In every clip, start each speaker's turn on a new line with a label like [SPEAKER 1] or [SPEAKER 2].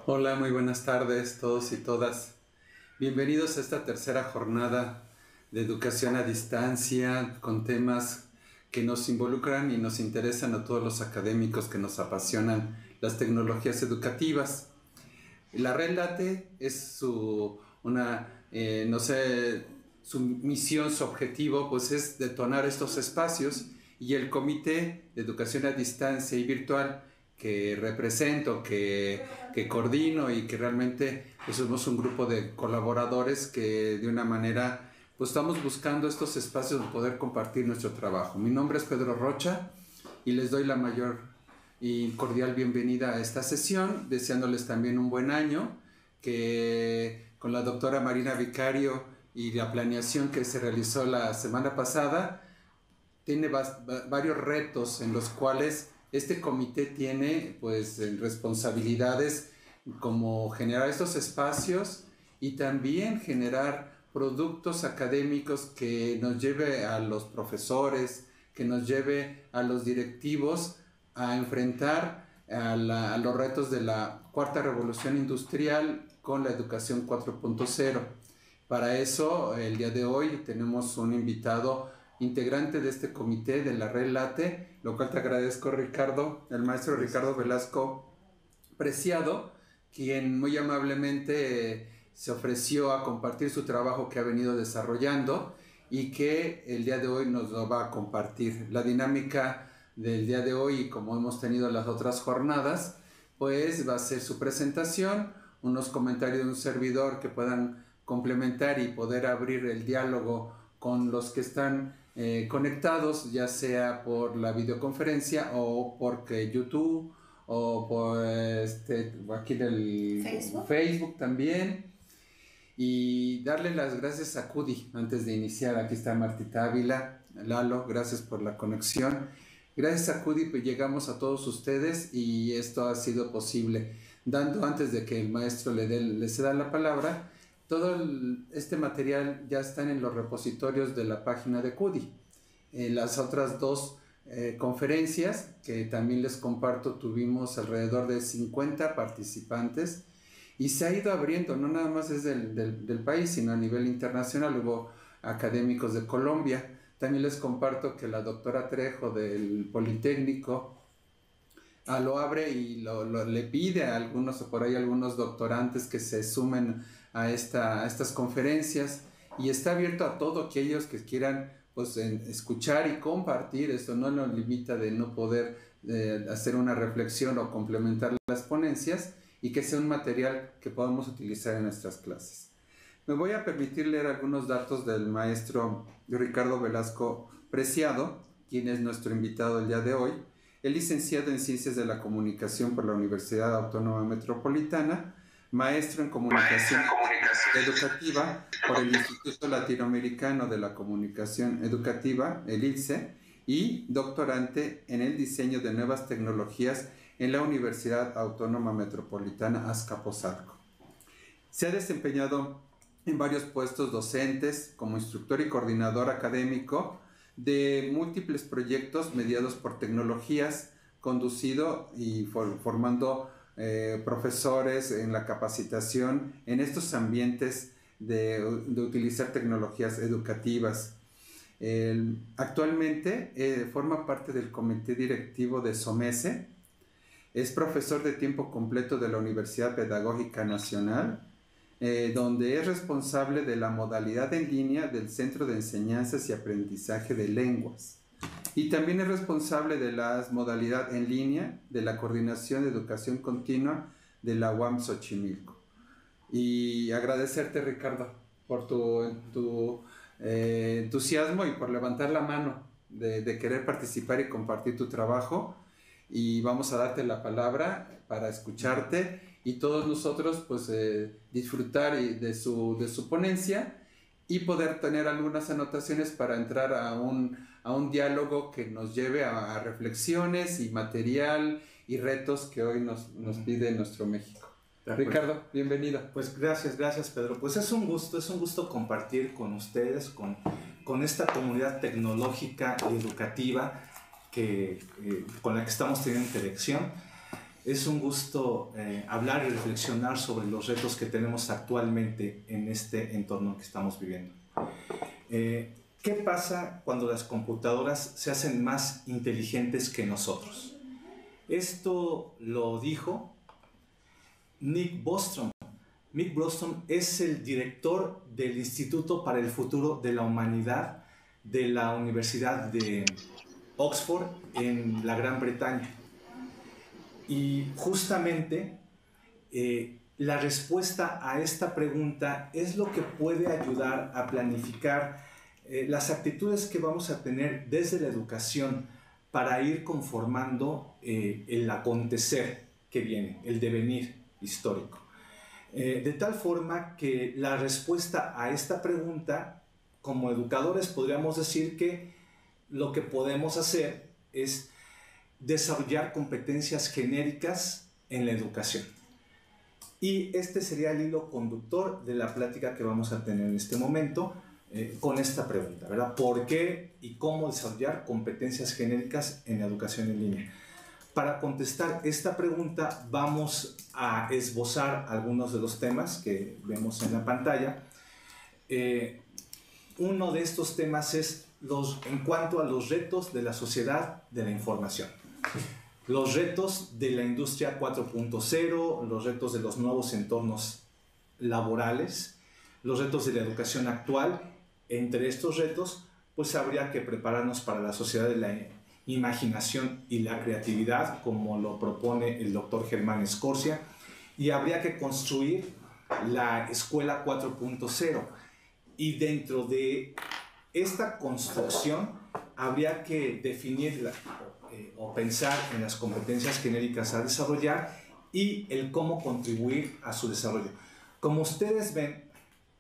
[SPEAKER 1] Hola, muy buenas tardes todos y todas. Bienvenidos a esta tercera jornada de educación a distancia con temas que nos involucran y nos interesan a todos los académicos que nos apasionan las tecnologías educativas. La Red Late es su misión, su objetivo, pues es detonar estos espacios, y el Comité de Educación a Distancia y Virtual que represento, que coordino y que realmente pues, somos un grupo de colaboradores que de una manera pues estamos buscando estos espacios de poder compartir nuestro trabajo. Mi nombre es Pedro Rocha y les doy la mayor y cordial bienvenida a esta sesión, deseándoles también un buen año, que con la doctora Marina Vicario y la planeación que se realizó la semana pasada, tiene varios retos en los cuales este comité tiene pues responsabilidades como generar estos espacios y también generar productos académicos que nos lleve a los profesores, que nos lleve a los directivos a enfrentar a los retos de la cuarta revolución industrial con la educación 4.0. Para eso, el día de hoy tenemos un invitado integrante de este comité de la Red Late, lo cual te agradezco, Ricardo, el maestro Ricardo Velasco Preciado, quien muy amablemente se ofreció a compartir su trabajo que ha venido desarrollando y que el día de hoy nos lo va a compartir. La dinámica del día de hoy, como hemos tenido las otras jornadas, pues va a ser su presentación, unos comentarios de un servidor que puedan complementar y poder abrir el diálogo con los que están conectados, ya sea por la videoconferencia o porque YouTube o por aquí del Facebook también. Y darle las gracias a CUDI antes de iniciar. Aquí está Martita Ávila, Lalo, gracias por la conexión. Gracias a CUDI pues llegamos a todos ustedes y esto ha sido posible. Dando, antes de que el maestro le ceda la palabra, todo este material ya está en los repositorios de la página de CUDI. Las otras dos conferencias que también les comparto, tuvimos alrededor de 50 participantes y se ha ido abriendo, no nada más es del país, sino a nivel internacional. Hubo académicos de Colombia. También les comparto que la doctora Trejo del Politécnico lo abre y le pide a algunos, o por ahí algunos doctorantes que se sumen a estas conferencias, y está abierto a todos aquellos que quieran pues, escuchar y compartir. Esto no nos limita de no poder hacer una reflexión o complementar las ponencias y que sea un material que podamos utilizar en nuestras clases. Me voy a permitir leer algunos datos del maestro Ricardo Velasco Preciado, quien es nuestro invitado el día de hoy. Es licenciado en Ciencias de la Comunicación por la Universidad Autónoma Metropolitana, maestro en Comunicación Educativa por el Instituto Latinoamericano de la Comunicación Educativa, el ILCE, y doctorante en el diseño de nuevas tecnologías en la Universidad Autónoma Metropolitana Azcapotzalco. Se ha desempeñado en varios puestos docentes como instructor y coordinador académico de múltiples proyectos mediados por tecnologías, conducido y formando profesores en la capacitación en estos ambientes de utilizar tecnologías educativas. Actualmente forma parte del comité directivo de SOMESE, es profesor de tiempo completo de la Universidad Pedagógica Nacional, donde es responsable de la modalidad en línea del Centro de Enseñanzas y Aprendizaje de Lenguas. Y también es responsable de la modalidad en línea de la Coordinación de Educación Continua de la UAM Xochimilco. Y agradecerte, Ricardo, por tu entusiasmo y por levantar la mano de querer participar y compartir tu trabajo. Y vamos a darte la palabra para escucharte y todos nosotros pues disfrutar de su ponencia y poder tener algunas anotaciones para entrar a un diálogo que nos lleve a reflexiones y material y retos que hoy nos pide nuestro México. Ricardo, bienvenido.
[SPEAKER 2] Pues gracias Pedro. Pues es un gusto compartir con ustedes, con esta comunidad tecnológica y educativa con la que estamos teniendo interacción. Es un gusto hablar y reflexionar sobre los retos que tenemos actualmente en este entorno que estamos viviendo. ¿Qué pasa cuando las computadoras se hacen más inteligentes que nosotros? Esto lo dijo Nick Bostrom. Nick Bostrom es el director del Instituto para el Futuro de la Humanidad de la Universidad de Oxford en la Gran Bretaña. Y justamente la respuesta a esta pregunta es lo que puede ayudar a planificar las actitudes que vamos a tener desde la educación para ir conformando el acontecer que viene, el devenir histórico. De tal forma que la respuesta a esta pregunta, como educadores podríamos decir que lo que podemos hacer es desarrollar competencias genéricas en la educación. Y este sería el hilo conductor de la plática que vamos a tener en este momento con esta pregunta, ¿verdad? ¿Por qué y cómo desarrollar competencias genéricas en la educación en línea? Para contestar esta pregunta vamos a esbozar algunos de los temas que vemos en la pantalla. Uno de estos temas es en cuanto a los retos de la sociedad de la información. Los retos de la industria 4.0, los retos de los nuevos entornos laborales, los retos de la educación actual. Entre estos retos, pues habría que prepararnos para la sociedad de la imaginación y la creatividad, como lo propone el doctor Germán Scorsia, y habría que construir la escuela 4.0. Y dentro de esta construcción habría que definir o pensar en las competencias genéricas a desarrollar y el cómo contribuir a su desarrollo. Como ustedes ven,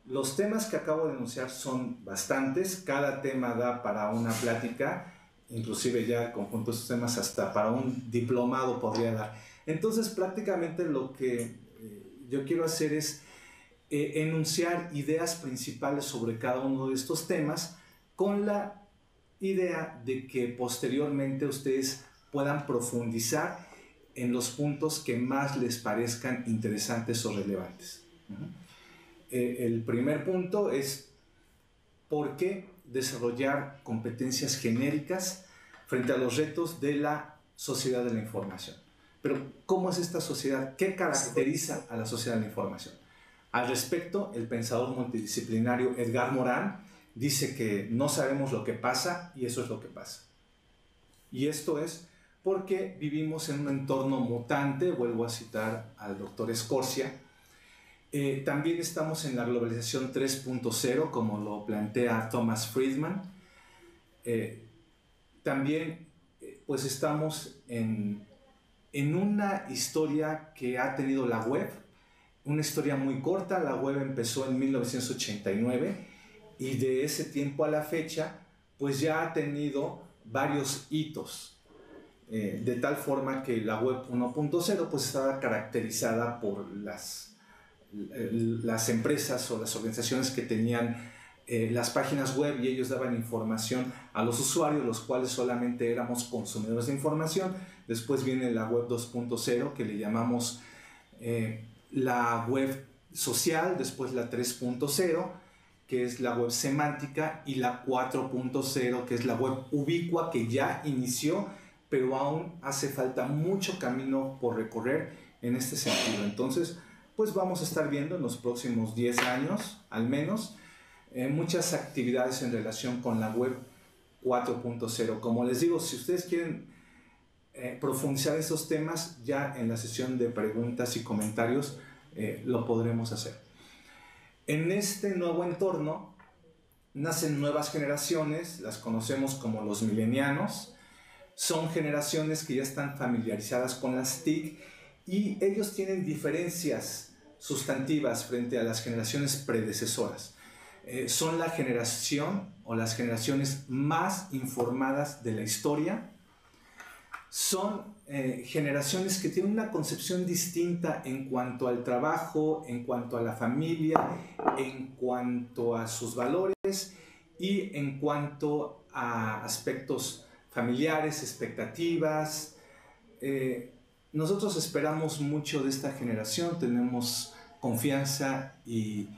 [SPEAKER 2] los temas que acabo de enunciar son bastantes, cada tema da para una plática, inclusive ya el conjunto de estos temas hasta para un diplomado podría dar. Entonces prácticamente lo que yo quiero hacer es enunciar ideas principales sobre cada uno de estos temas con la idea de que posteriormente ustedes puedan profundizar en los puntos que más les parezcan interesantes o relevantes. El primer punto es por qué desarrollar competencias genéricas frente a los retos de la sociedad de la información. Pero, ¿cómo es esta sociedad? ¿Qué caracteriza a la sociedad de la información? Al respecto, el pensador multidisciplinario Edgar Morin dice que no sabemos lo que pasa y eso es lo que pasa. Y esto es porque vivimos en un entorno mutante, vuelvo a citar al doctor Scorsia. También estamos en la globalización 3.0, como lo plantea Thomas Friedman. También pues estamos en una historia que ha tenido la web, una historia muy corta. La web empezó en 1989 y de ese tiempo a la fecha pues ya ha tenido varios hitos, de tal forma que la web 1.0 pues estaba caracterizada por las empresas o las organizaciones que tenían las páginas web y ellos daban información a los usuarios, los cuales solamente éramos consumidores de información. Después viene la web 2.0 que le llamamos la web social, después la 3.0 que es la web semántica y la 4.0 que es la web ubicua que ya inició, pero aún hace falta mucho camino por recorrer en este sentido. Entonces, pues vamos a estar viendo en los próximos 10 años, al menos, muchas actividades en relación con la web 4.0. Como les digo, si ustedes quieren profundizar esos temas, ya en la sesión de preguntas y comentarios lo podremos hacer. En este nuevo entorno nacen nuevas generaciones, las conocemos como los milenianos. Son generaciones que ya están familiarizadas con las TIC y ellos tienen diferencias sustantivas frente a las generaciones predecesoras. Son la generación o las generaciones más informadas de la historia. Son generaciones que tienen una concepción distinta en cuanto al trabajo, en cuanto a la familia, en cuanto a sus valores y en cuanto a aspectos familiares, expectativas. nosotros esperamos mucho de esta generación, tenemos confianza y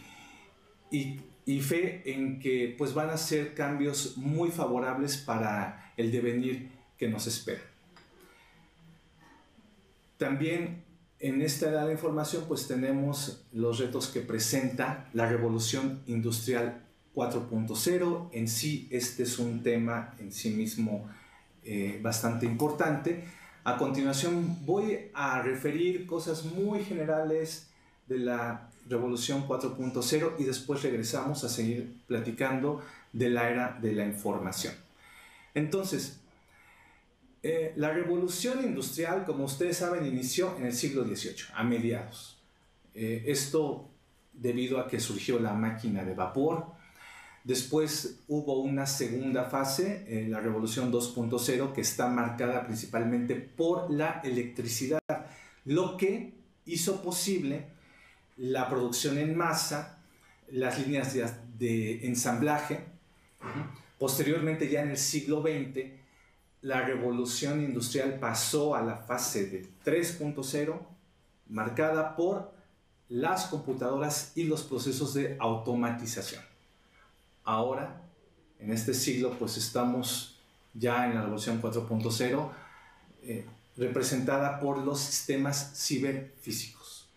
[SPEAKER 2] fe en que pues, van a ser cambios muy favorables para el devenir que nos espera. También en esta era de la información pues tenemos los retos que presenta la revolución industrial 4.0. En sí este es un tema en sí mismo bastante importante. A continuación voy a referir cosas muy generales de la revolución 4.0 y después regresamos a seguir platicando de la era de la información. Entonces, la revolución industrial, como ustedes saben, inició en el siglo XVIII, a mediados. Esto debido a que surgió la máquina de vapor. Después hubo una segunda fase, la revolución 2.0, que está marcada principalmente por la electricidad, lo que hizo posible la producción en masa, las líneas de ensamblaje. Posteriormente, ya en el siglo XX, la revolución industrial pasó a la fase de 3.0, marcada por las computadoras y los procesos de automatización. Ahora, en este siglo, pues estamos ya en la revolución 4.0, representada por los sistemas ciberfísicos.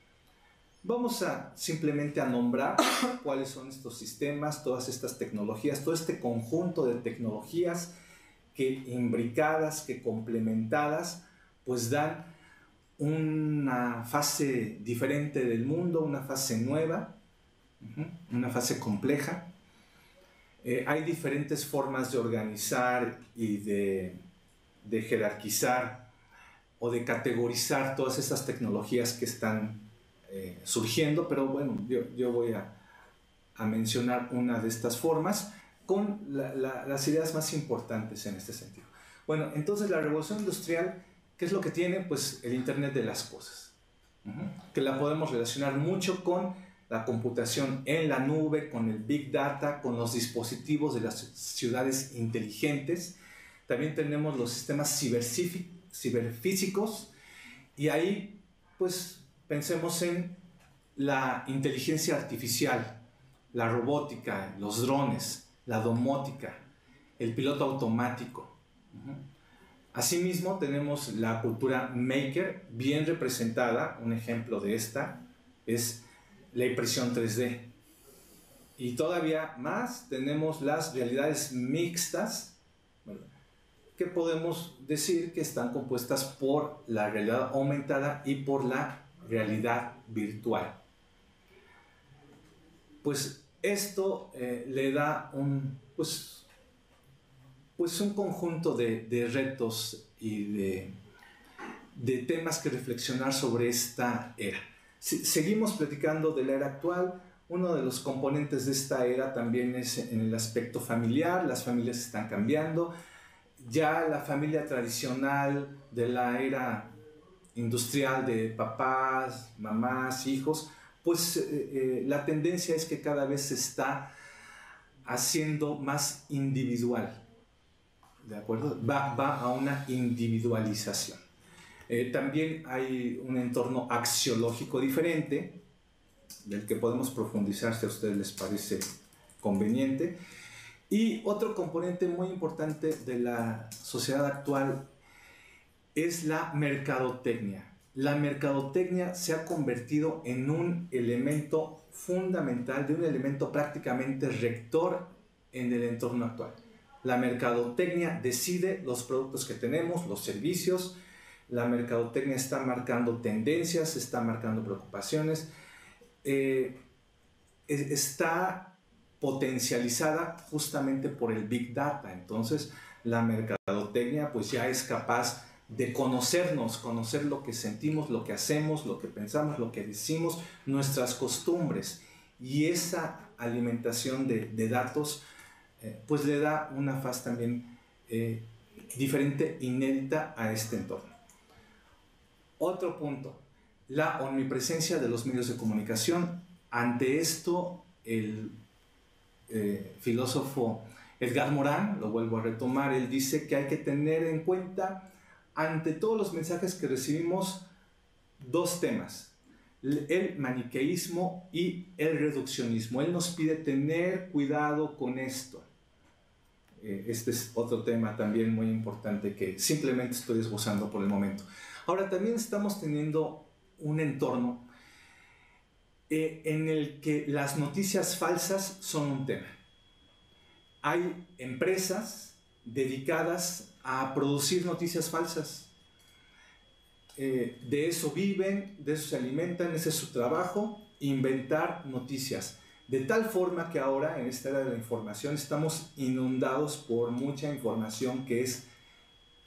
[SPEAKER 2] Vamos simplemente a nombrar cuáles son estos sistemas, todas estas tecnologías, todo este conjunto de tecnologías que imbricadas, que complementadas, pues dan una fase diferente del mundo, una fase nueva, una fase compleja. Hay diferentes formas de organizar y de jerarquizar o de categorizar todas estas tecnologías que están surgiendo, pero bueno, yo voy a mencionar una de estas formas con las ideas más importantes en este sentido. Bueno, entonces la revolución industrial, ¿qué es lo que tiene? Pues el Internet de las cosas, que la podemos relacionar mucho con la computación en la nube, con el Big Data, con los dispositivos de las ciudades inteligentes. También tenemos los sistemas ciberfísicos y ahí pues pensemos en la inteligencia artificial, la robótica, los drones, la domótica, el piloto automático. Asimismo tenemos la cultura maker bien representada. Un ejemplo de esta es la impresión 3D. Y todavía más tenemos las realidades mixtas, que podemos decir que están compuestas por la realidad aumentada y por la realidad virtual. Pues esto le da un conjunto de retos y de temas que reflexionar sobre esta era. Seguimos platicando de la era actual. Uno de los componentes de esta era también es en el aspecto familiar. Las familias están cambiando. Ya la familia tradicional de la era industrial de papás, mamás, hijos, pues la tendencia es que cada vez se está haciendo más individual, ¿de acuerdo? Va a una individualización. También hay un entorno axiológico diferente, del que podemos profundizar si a ustedes les parece conveniente. Y otro componente muy importante de la sociedad actual es la mercadotecnia. La mercadotecnia se ha convertido en un elemento fundamental, de un elemento prácticamente rector en el entorno actual. La mercadotecnia decide los productos que tenemos, los servicios. La mercadotecnia está marcando tendencias, está marcando preocupaciones, está potencializada justamente por el Big Data. Entonces, la mercadotecnia pues ya es capaz de conocernos, conocer lo que sentimos, lo que hacemos, lo que pensamos, lo que decimos, nuestras costumbres. Y esa alimentación de datos pues le da una faz también diferente, inédita a este entorno. Otro punto, la omnipresencia de los medios de comunicación. Ante esto, el filósofo Edgar Morin, lo vuelvo a retomar, él dice que hay que tener en cuenta, ante todos los mensajes que recibimos, dos temas, el maniqueísmo y el reduccionismo. Él nos pide tener cuidado con esto. Este es otro tema también muy importante que simplemente estoy esbozando por el momento. Ahora, también estamos teniendo un entorno en el que las noticias falsas son un tema. Hay empresas dedicadas a producir noticias falsas. De eso viven, de eso se alimentan, ese es su trabajo, inventar noticias. De tal forma que ahora, en esta era de la información, estamos inundados por mucha información que es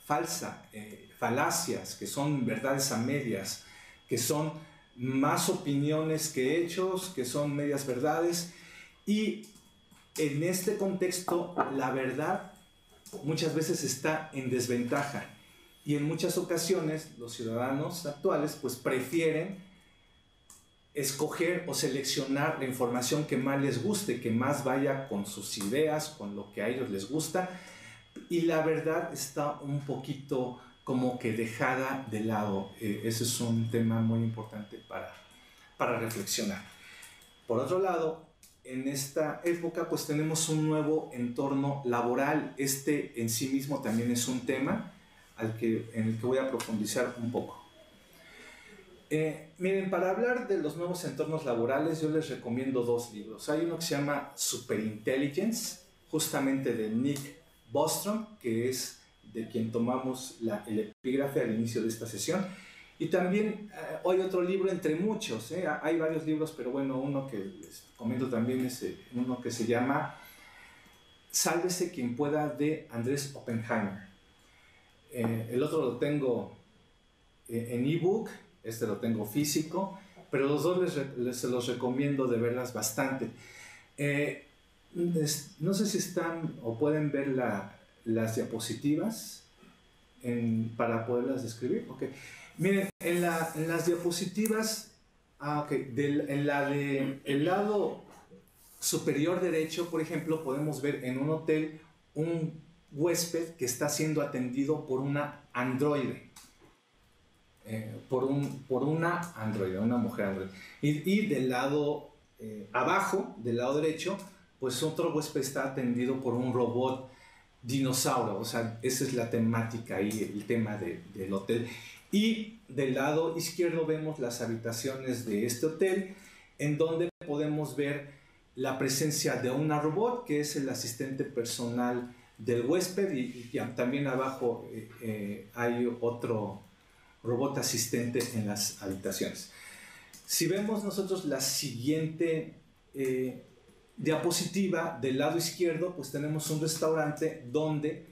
[SPEAKER 2] falsa, falacias, que son verdades a medias, que son más opiniones que hechos, que son medias verdades. Y en este contexto, la verdad muchas veces está en desventaja. Y en muchas ocasiones, los ciudadanos actuales pues prefieren escoger o seleccionar la información que más les guste, que más vaya con sus ideas, con lo que a ellos les gusta, y la verdad está un poquito como que dejada de lado. Ese es un tema muy importante para reflexionar. Por otro lado, en esta época pues tenemos un nuevo entorno laboral. Este en sí mismo también es un tema en el que voy a profundizar un poco. Miren, para hablar de los nuevos entornos laborales, yo les recomiendo dos libros. Hay uno que se llama Superintelligence, justamente de Nick Bostrom, que es de quien tomamos el epígrafe al inicio de esta sesión. Y también hay otro libro entre muchos, hay varios libros, pero bueno, uno que les comento también es uno que se llama Sálvese quien pueda, de Andrés Oppenheimer. El otro lo tengo en ebook, este lo tengo físico, pero los dos se los recomiendo de verlas bastante. No sé si están o pueden ver las diapositivas para poderlas describir. Okay. Miren, en las diapositivas, el lado superior derecho, por ejemplo, podemos ver en un hotel un huésped que está siendo atendido por una androide. Por una androide, una mujer androide. Y del lado abajo, del lado derecho, pues otro huésped está atendido por un robot dinosaurio. O sea, esa es la temática ahí, el tema del hotel. Y del lado izquierdo vemos las habitaciones de este hotel, en donde podemos ver la presencia de una robot, que es el asistente personal del huésped, y también abajo hay otro robot asistente en las habitaciones. Si vemos nosotros la siguiente diapositiva del lado izquierdo, pues tenemos un restaurante donde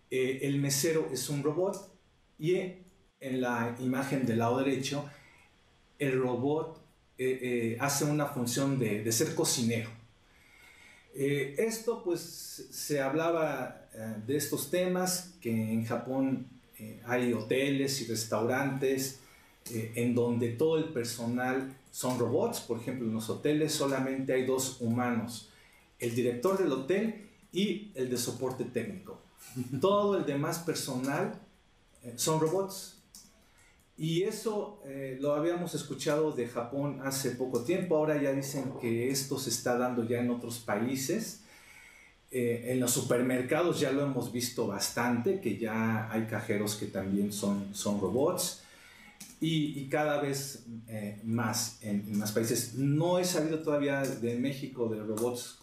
[SPEAKER 2] el mesero es un robot, y en la imagen del lado derecho el robot hace una función de ser cocinero. Esto pues se hablaba de estos temas, que en Japón hay hoteles y restaurantes en donde todo el personal son robots. Por ejemplo, en los hoteles solamente hay dos humanos, el director del hotel y el de soporte técnico. Todo el demás personal son robots. Y eso lo habíamos escuchado de Japón hace poco tiempo. Ahora ya dicen que esto se está dando ya en otros países. En los supermercados ya lo hemos visto bastante, que ya hay cajeros que también son robots, y cada vez más en más países. No he sabido todavía de México de robots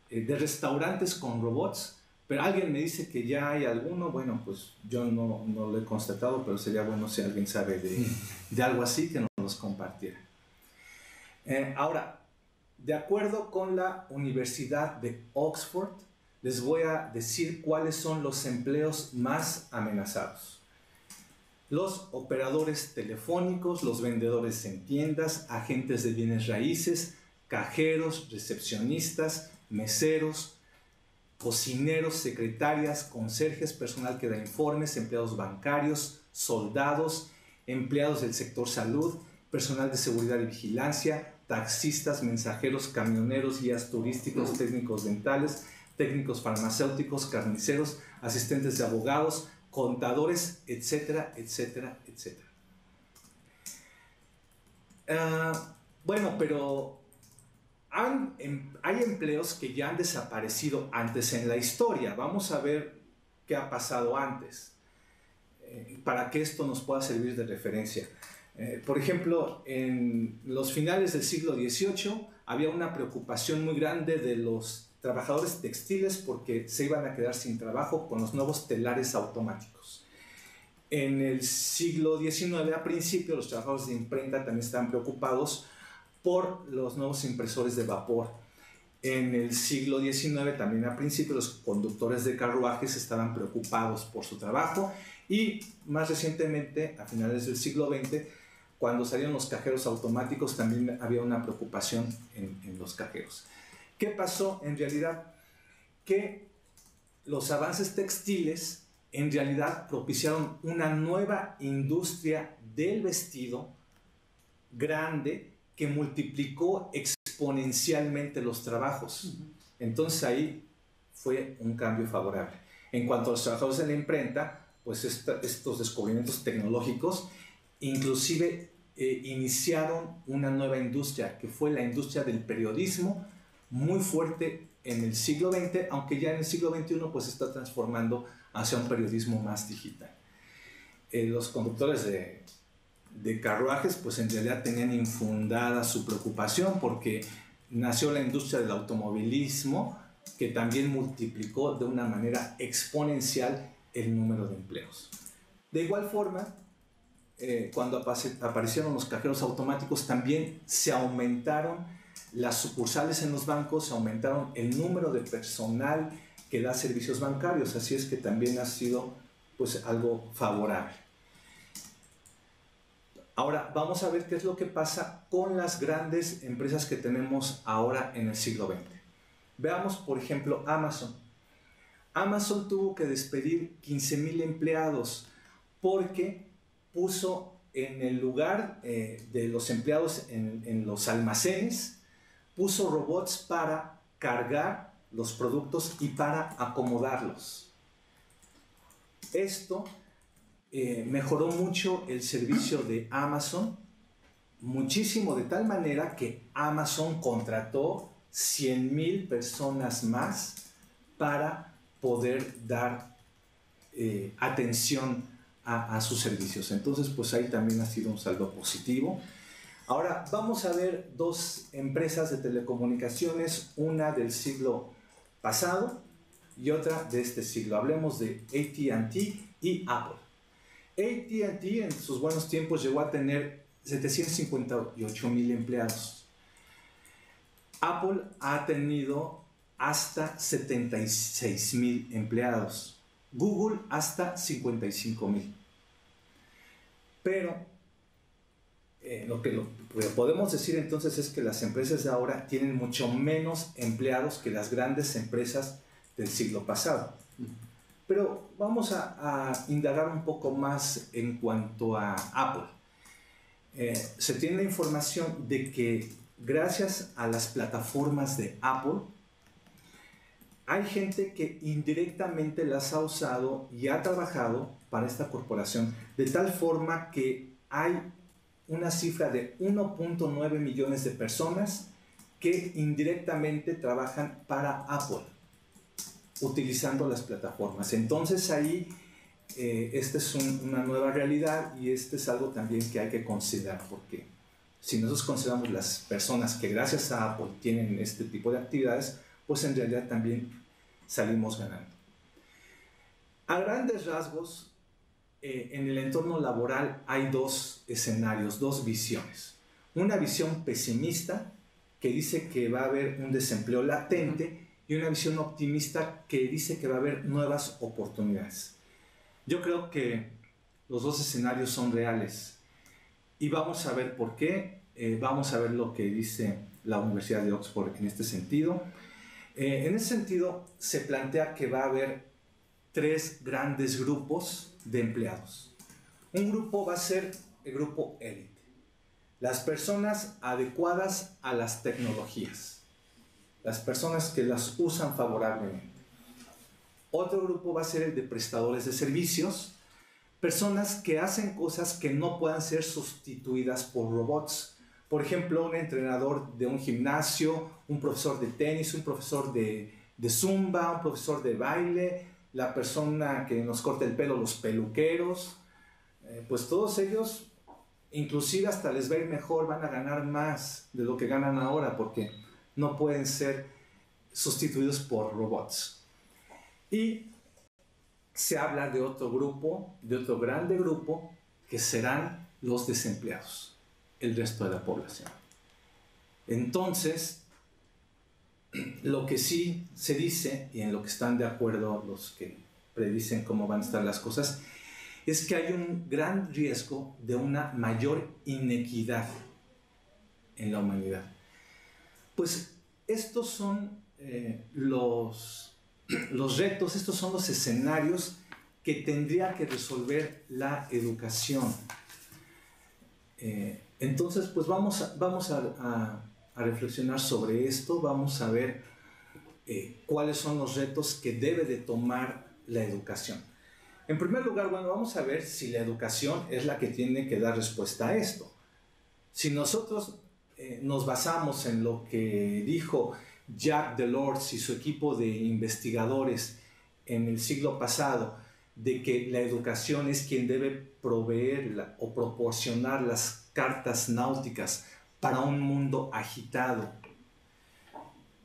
[SPEAKER 2] de restaurantes con robots, pero alguien me dice que ya hay alguno. Bueno, pues yo no lo he constatado, pero sería bueno si alguien sabe de algo así que nos los compartiera. Ahora, de acuerdo con la Universidad de Oxford, les voy a decir cuáles son los empleos más amenazados. Los operadores telefónicos, los vendedores en tiendas, agentes de bienes raíces, cajeros, recepcionistas, meseros, cocineros, secretarias, conserjes, personal que da informes, empleados bancarios, soldados, empleados del sector salud, personal de seguridad y vigilancia, taxistas, mensajeros, camioneros, guías turísticos, técnicos dentales, técnicos farmacéuticos, carniceros, asistentes de abogados, contadores, etcétera, etcétera, etcétera. Bueno, pero hay empleos que ya han desaparecido antes en la historia. Vamos a ver qué ha pasado antes, para que esto nos pueda servir de referencia. Por ejemplo, en los finales del siglo XVIII había una preocupación muy grande de los trabajadores textiles porque se iban a quedar sin trabajo con los nuevos telares automáticos. En el siglo XIX, a principio, los trabajadores de imprenta también estaban preocupados por los nuevos impresores de vapor. En el siglo XIX, también a principio, los conductores de carruajes estaban preocupados por su trabajo, y más recientemente, a finales del siglo XX, cuando salieron los cajeros automáticos, también había una preocupación en los cajeros. ¿Qué pasó en realidad? Que los avances textiles en realidad propiciaron una nueva industria del vestido grande que multiplicó exponencialmente los trabajos. Entonces ahí fue un cambio favorable. En cuanto a los trabajadores de la imprenta, pues estos descubrimientos tecnológicos inclusive iniciaron una nueva industria, que fue la industria del periodismo, muy fuerte en el siglo XX, aunque ya en el siglo XXI pues se está transformando hacia un periodismo más digital. Los conductores de carruajes pues en realidad tenían infundada su preocupación porque nació la industria del automovilismo, que también multiplicó de una manera exponencial el número de empleos. De igual forma, cuando aparecieron los cajeros automáticos, también se aumentaron las sucursales en los bancos, se aumentaron el número de personal que da servicios bancarios, así es que también ha sido pues algo favorable. Ahora vamos a ver qué es lo que pasa con las grandes empresas que tenemos ahora en el siglo XX. Veamos, por ejemplo, Amazon. Amazon tuvo que despedir 15,000 empleados porque puso en el lugar de los empleados en los almacenes, puso robots para cargar los productos y para acomodarlos. Esto mejoró mucho el servicio de Amazon, muchísimo, de tal manera que Amazon contrató 100,000 personas más para poder dar atención a sus servicios. Entonces, pues ahí también ha sido un saldo positivo. Ahora vamos a ver dos empresas de telecomunicaciones, una del siglo pasado y otra de este siglo. Hablemos de AT&T y Apple. AT&T en sus buenos tiempos llegó a tener 758,000 empleados. Apple ha tenido hasta 76,000 empleados. Google hasta 55,000. Pero lo que podemos decir entonces es que las empresas de ahora tienen mucho menos empleados que las grandes empresas del siglo pasado. Pero vamos a indagar un poco más en cuanto a Apple. Se tiene la información de que gracias a las plataformas de Apple, hay gente que indirectamente las ha usado y ha trabajado para esta corporación, de tal forma que hay una cifra de 1.9 millones de personas que indirectamente trabajan para Apple, utilizando las plataformas. Entonces ahí esta es una nueva realidad, y este es algo también que hay que considerar, porque si nosotros consideramos las personas que gracias a Apple tienen este tipo de actividades, pues en realidad también salimos ganando. A grandes rasgos, en el entorno laboral hay dos escenarios, dos visiones. Una visión pesimista que dice que va a haber un desempleo latente, y una visión optimista que dice que va a haber nuevas oportunidades. Yo creo que los dos escenarios son reales, y vamos a ver por qué. Vamos a ver lo que dice la Universidad de Oxford en este sentido. En ese sentido, se plantea que va a haber tres grandes grupos de empleados. Un grupo va a ser el grupo élite, las personas adecuadas a las tecnologías, las personas que las usan favorablemente. Otro grupo va a ser el de prestadores de servicios, personas que hacen cosas que no puedan ser sustituidas por robots. Por ejemplo, un entrenador de un gimnasio, un profesor de tenis, un profesor de zumba, un profesor de baile, la persona que nos corta el pelo, los peluqueros, pues todos ellos, inclusive hasta les va a ir mejor, van a ganar más de lo que ganan ahora, porque no pueden ser sustituidos por robots. Y se habla de otro grupo, de otro grande grupo, que serán los desempleados, el resto de la población. Entonces, lo que sí se dice, y en lo que están de acuerdo los que predicen cómo van a estar las cosas, es que hay un gran riesgo de una mayor inequidad en la humanidad. Pues estos son los retos, estos son los escenarios que tendría que resolver la educación. Entonces, pues vamos a reflexionar sobre esto, vamos a ver cuáles son los retos que debe de tomar la educación. En primer lugar, bueno, vamos a ver si la educación es la que tiene que dar respuesta a esto. Si nosotros nos basamos en lo que dijo Jacques Delors y su equipo de investigadores en el siglo pasado, de que la educación es quien debe proveer o proporcionar las cartas náuticas para un mundo agitado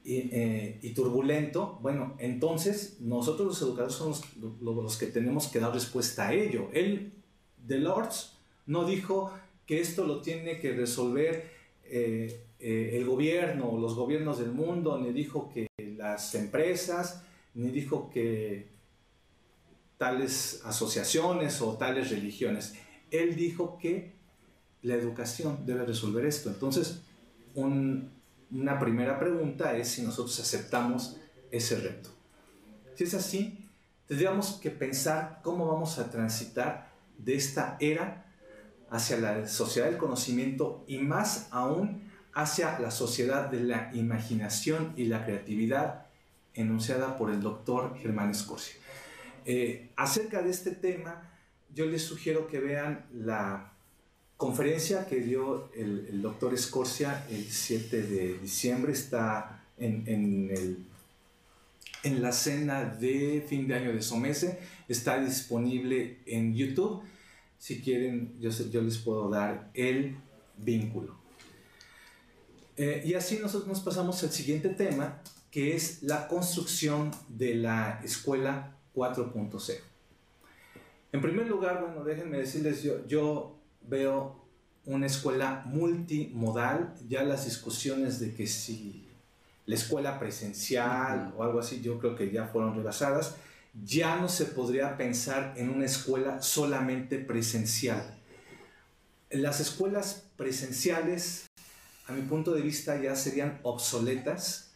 [SPEAKER 2] y turbulento, bueno, entonces nosotros los educadores somos los que tenemos que dar respuesta a ello. Delors no dijo que esto lo tiene que resolver el gobierno o los gobiernos del mundo, ni dijo que las empresas, ni dijo que tales asociaciones o tales religiones. Él dijo que la educación debe resolver esto. Entonces, una primera pregunta es si nosotros aceptamos ese reto. Si es así, tendríamos que pensar cómo vamos a transitar de esta era hacia la sociedad del conocimiento y más aún hacia la sociedad de la imaginación y la creatividad enunciada por el doctor Germán Scorsia. Acerca de este tema, yo les sugiero que vean la conferencia que dio el doctor Scorsia el 7 de diciembre, está en la cena de fin de año de SOMESE, está disponible en YouTube. Si quieren, yo les puedo dar el vínculo. Y así nosotros nos pasamos al siguiente tema, que es la construcción de la escuela 4.0. En primer lugar, bueno, déjenme decirles, yo veo una escuela multimodal. Ya las discusiones de que si la escuela presencial o algo así, yo creo que ya fueron rebasadas. Ya no se podría pensar en una escuela solamente presencial. Las escuelas presenciales, a mi punto de vista, ya serían obsoletas,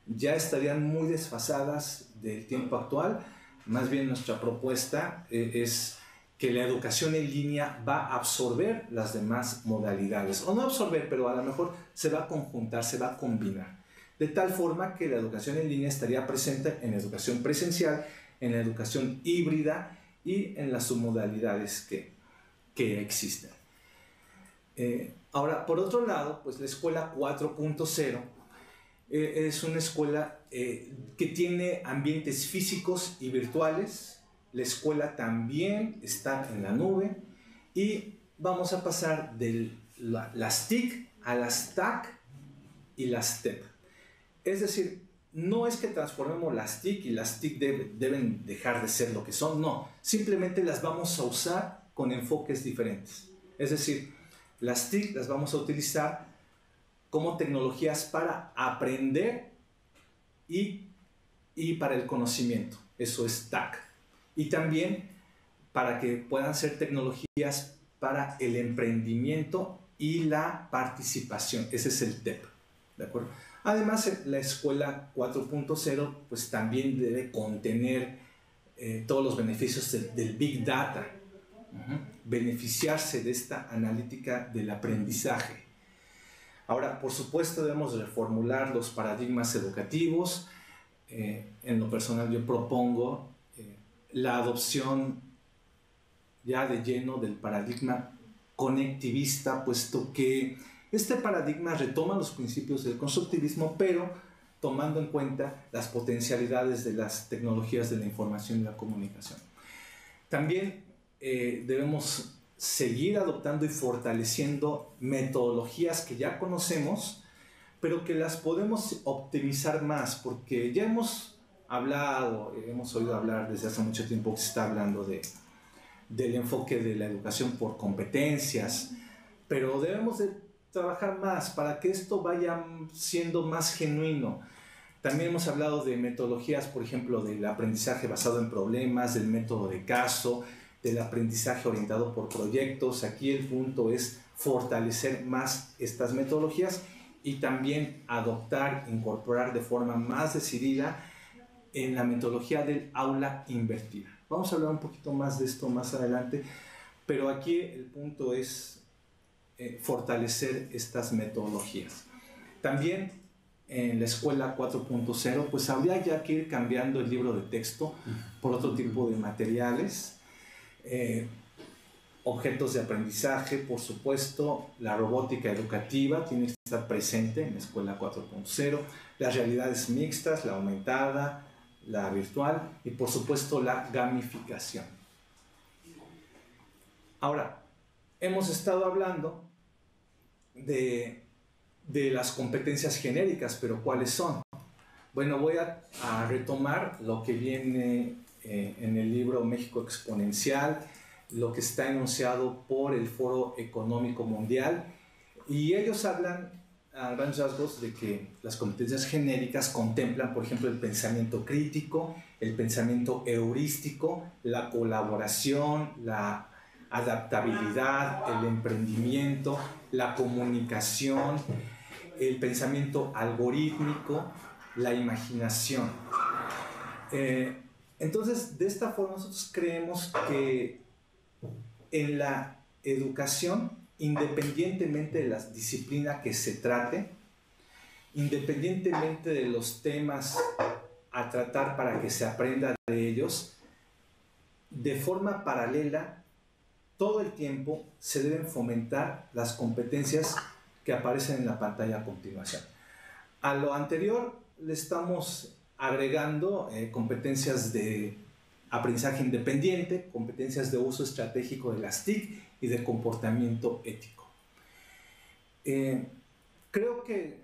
[SPEAKER 2] ya estarían muy desfasadas del tiempo actual. Más bien nuestra propuesta es que la educación en línea va a absorber las demás modalidades, o no absorber, pero a lo mejor se va a conjuntar, se va a combinar, de tal forma que la educación en línea estaría presente en la educación presencial, en la educación híbrida y en las submodalidades que existen. Ahora, por otro lado, pues la escuela 4.0 es una escuela que tiene ambientes físicos y virtuales. La escuela también está en la nube y vamos a pasar de las TIC a las TAC y las TEP. Es decir, no es que transformemos las TIC y las TIC deben dejar de ser lo que son, no, simplemente las vamos a usar con enfoques diferentes. Es decir, las TIC las vamos a utilizar como tecnologías para aprender y para el conocimiento, eso es TAC. Y también para que puedan ser tecnologías para el emprendimiento y la participación, ese es el TEP, ¿de acuerdo? Además, la escuela 4.0 pues también debe contener todos los beneficios del Big Data, beneficiarse de esta analítica del aprendizaje. Ahora, por supuesto, debemos reformular los paradigmas educativos. En lo personal, yo propongo la adopción ya de lleno del paradigma conectivista, puesto que Este paradigma retoma los principios del constructivismo, pero tomando en cuenta las potencialidades de las tecnologías de la información y la comunicación. También debemos seguir adoptando y fortaleciendo metodologías que ya conocemos, pero que las podemos optimizar más, porque ya hemos oído hablar desde hace mucho tiempo que se está hablando del enfoque de la educación por competencias, pero debemos de trabajar más para que esto vaya siendo más genuino. También hemos hablado de metodologías, por ejemplo, del aprendizaje basado en problemas, del método de caso, del aprendizaje orientado por proyectos. Aquí el punto es fortalecer más estas metodologías y también adoptar, incorporar de forma más decidida en la metodología del aula invertida. Vamos a hablar un poquito más de esto más adelante, pero aquí el punto es fortalecer estas metodologías. También en la escuela 4.0, pues habría ya que ir cambiando el libro de texto por otro tipo de materiales, objetos de aprendizaje, por supuesto, la robótica educativa tiene que estar presente en la escuela 4.0, las realidades mixtas, la aumentada, la virtual y por supuesto la gamificación. Ahora, hemos estado hablando de las competencias genéricas, pero ¿cuáles son? Bueno, voy a retomar lo que viene en el libro México Exponencial, lo que está enunciado por el Foro Económico Mundial, y ellos hablan a grandes rasgos de que las competencias genéricas contemplan, por ejemplo, el pensamiento crítico, el pensamiento heurístico, la colaboración, la adaptabilidad, el emprendimiento, la comunicación, el pensamiento algorítmico, la imaginación. Entonces, de esta forma nosotros creemos que en la educación, independientemente de la disciplina que se trate, independientemente de los temas a tratar para que se aprenda de ellos, de forma paralela, todo el tiempo se deben fomentar las competencias que aparecen en la pantalla a continuación. A lo anterior le estamos agregando competencias de aprendizaje independiente, competencias de uso estratégico de las TIC y de comportamiento ético. Creo que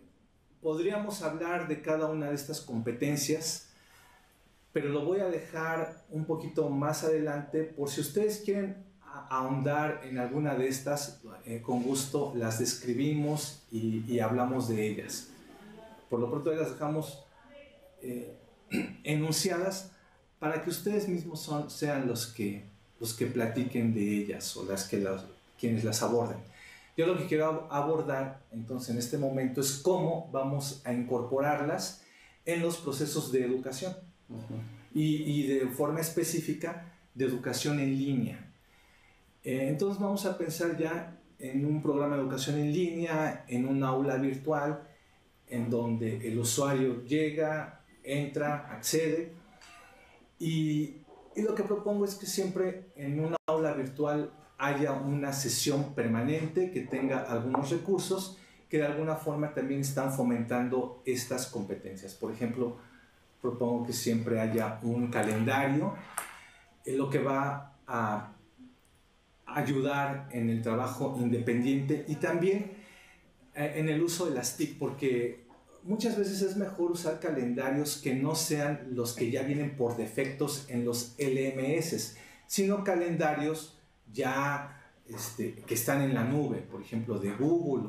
[SPEAKER 2] podríamos hablar de cada una de estas competencias, pero lo voy a dejar un poquito más adelante por si ustedes quieren ahondar en alguna de estas, con gusto las describimos y hablamos de ellas. Por lo pronto las dejamos enunciadas para que ustedes mismos sean los que platiquen de ellas o quienes las aborden. Yo lo que quiero abordar entonces en este momento es cómo vamos a incorporarlas en los procesos de educación y de forma específica de educación en línea. Entonces vamos a pensar ya en un programa de educación en línea, en un aula virtual, en donde el usuario llega, entra, accede, y lo que propongo es que siempre en una aula virtual haya una sesión permanente que tenga algunos recursos que de alguna forma también están fomentando estas competencias. Por ejemplo, propongo que siempre haya un calendario, lo que va a ayudar en el trabajo independiente y también en el uso de las TIC, porque muchas veces es mejor usar calendarios que no sean los que ya vienen por defectos en los LMS, sino calendarios ya que están en la nube, por ejemplo de Google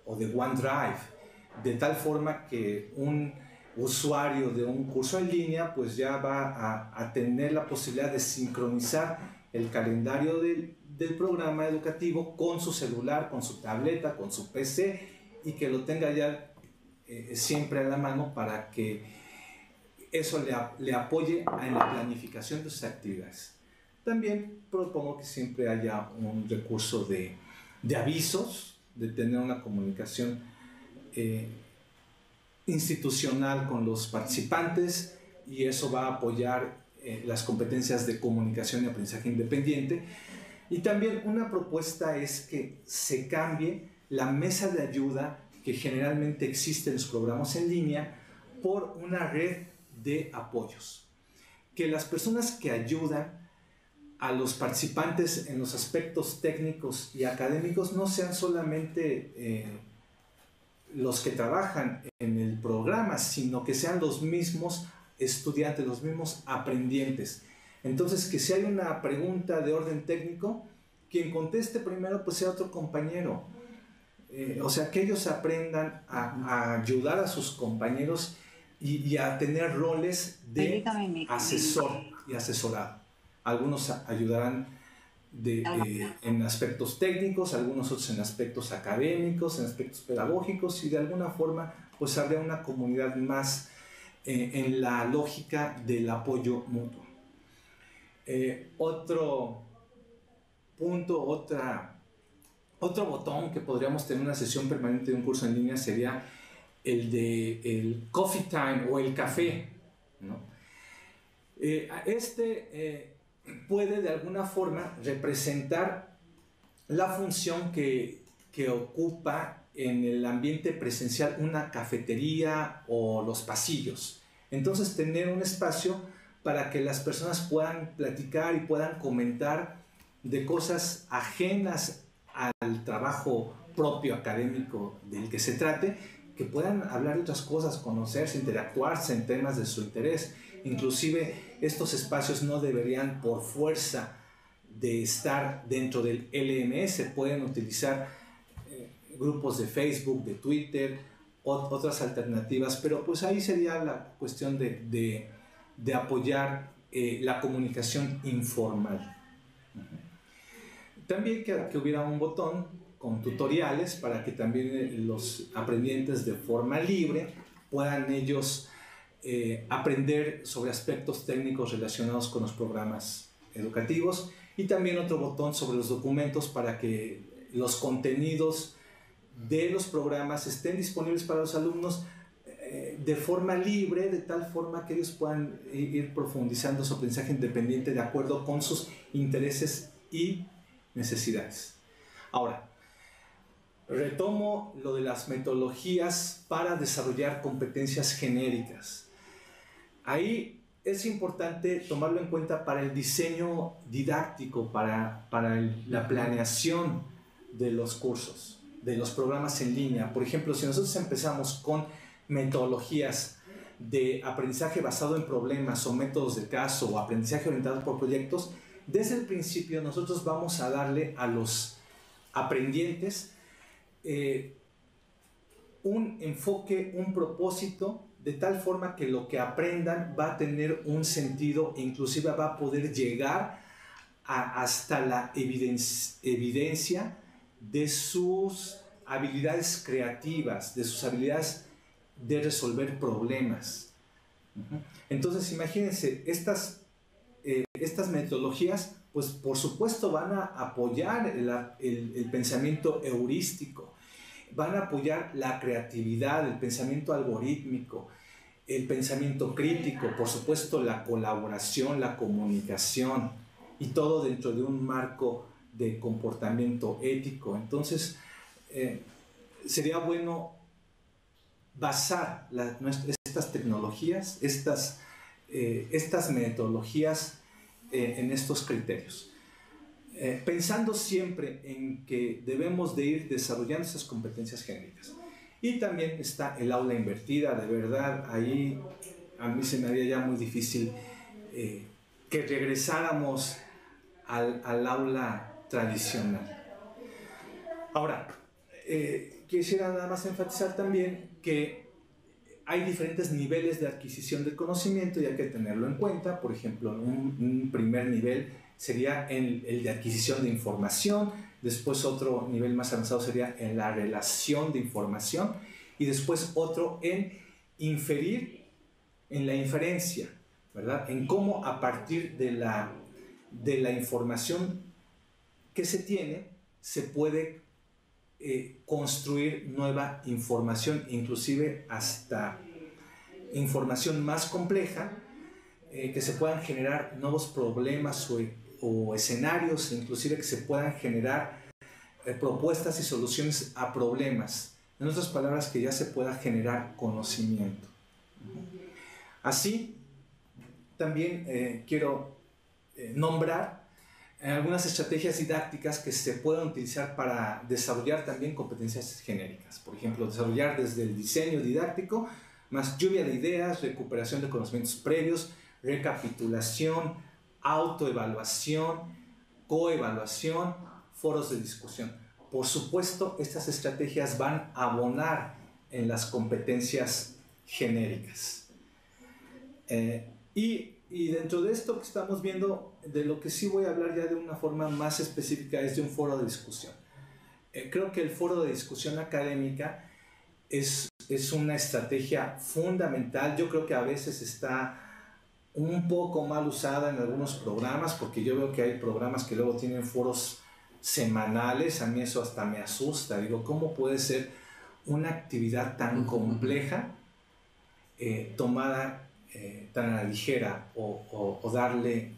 [SPEAKER 2] o de OneDrive, de tal forma que un usuario de un curso en línea pues ya va a tener la posibilidad de sincronizar el calendario del programa educativo con su celular, con su tableta, con su PC, y que lo tenga ya siempre a la mano para que eso le apoye en la planificación de sus actividades. También propongo que siempre haya un recurso de avisos, de tener una comunicación institucional con los participantes, y eso va a apoyar las competencias de comunicación y aprendizaje independiente. Y también una propuesta es que se cambie la mesa de ayuda que generalmente existe en los programas en línea por una red de apoyos. Que las personas que ayudan a los participantes en los aspectos técnicos y académicos no sean solamente los que trabajan en el programa, sino que sean los mismos estudiantes, los mismos aprendientes. Entonces, que si hay una pregunta de orden técnico, quien conteste primero pues sea otro compañero. O sea, que ellos aprendan a ayudar a sus compañeros y a tener roles de asesor y asesorado. Algunos ayudarán en aspectos técnicos, algunos otros en aspectos académicos, en aspectos pedagógicos, y de alguna forma pues habría una comunidad más en la lógica del apoyo mutuo. Otro punto, otro botón que podríamos tener en una sesión permanente de un curso en línea sería el de el coffee time o el café, ¿no? Puede de alguna forma representar la función que ocupa en el ambiente presencial una cafetería o los pasillos. Entonces, tener un espacio para que las personas puedan platicar y puedan comentar de cosas ajenas al trabajo propio académico del que se trate, que puedan hablar de otras cosas, conocerse, interactuarse en temas de su interés. Inclusive estos espacios no deberían por fuerza de estar dentro del LMS, pueden utilizar grupos de Facebook, de Twitter, otras alternativas, pero pues ahí sería la cuestión de apoyar la comunicación informal. También que hubiera un botón con tutoriales para que también los aprendientes de forma libre puedan ellos aprender sobre aspectos técnicos relacionados con los programas educativos, y también otro botón sobre los documentos para que los contenidos de los programas estén disponibles para los alumnos de forma libre, de tal forma que ellos puedan ir profundizando su aprendizaje independiente de acuerdo con sus intereses y necesidades. Ahora, retomo lo de las metodologías para desarrollar competencias genéricas. Ahí es importante tomarlo en cuenta para el diseño didáctico, para la planeación de los cursos, de los programas en línea. Por ejemplo, si nosotros empezamos con metodologías de aprendizaje basado en problemas o métodos de caso o aprendizaje orientado por proyectos, desde el principio nosotros vamos a darle a los aprendientes un enfoque, un propósito, de tal forma que lo que aprendan va a tener un sentido e inclusive va a poder llegar hasta la evidencia de sus habilidades creativas, de sus habilidades de resolver problemas. Entonces, imagínense, estas metodologías, pues por supuesto van a apoyar el pensamiento heurístico, van a apoyar la creatividad, el pensamiento algorítmico, el pensamiento crítico, por supuesto la colaboración, la comunicación, y todo dentro de un marco de comportamiento ético. Entonces, sería bueno basar estas tecnologías, estas metodologías en estos criterios. Pensando siempre en que debemos de ir desarrollando esas competencias genéricas. Y también está el aula invertida, de verdad, ahí a mí se me haría ya muy difícil que regresáramos al aula tradicional. Ahora, quisiera nada más enfatizar también que hay diferentes niveles de adquisición del conocimiento y hay que tenerlo en cuenta. Por ejemplo, un primer nivel sería el de adquisición de información, después otro nivel más avanzado sería en la relación de información, y después otro en inferir, en la inferencia, ¿verdad? En cómo a partir de la información que se tiene se puede construir nueva información, inclusive hasta información más compleja, que se puedan generar nuevos problemas o escenarios, inclusive que se puedan generar propuestas y soluciones a problemas. En otras palabras, que ya se pueda generar conocimiento. Así, también quiero nombrar algunas estrategias didácticas que se pueden utilizar para desarrollar también competencias genéricas. Por ejemplo, desarrollar desde el diseño didáctico, más lluvia de ideas, recuperación de conocimientos previos, recapitulación, autoevaluación, coevaluación, foros de discusión. Por supuesto, estas estrategias van a abonar en las competencias genéricas. Y dentro de esto que estamos viendo, de lo que sí voy a hablar ya de una forma más específica es de un foro de discusión. Creo que el foro de discusión académica es una estrategia fundamental. Yo creo que a veces está un poco mal usada en algunos programas, porque yo veo que hay programas que luego tienen foros semanales. A mí eso hasta me asusta. Digo, ¿cómo puede ser una actividad tan compleja tomada tan a la ligera o darle,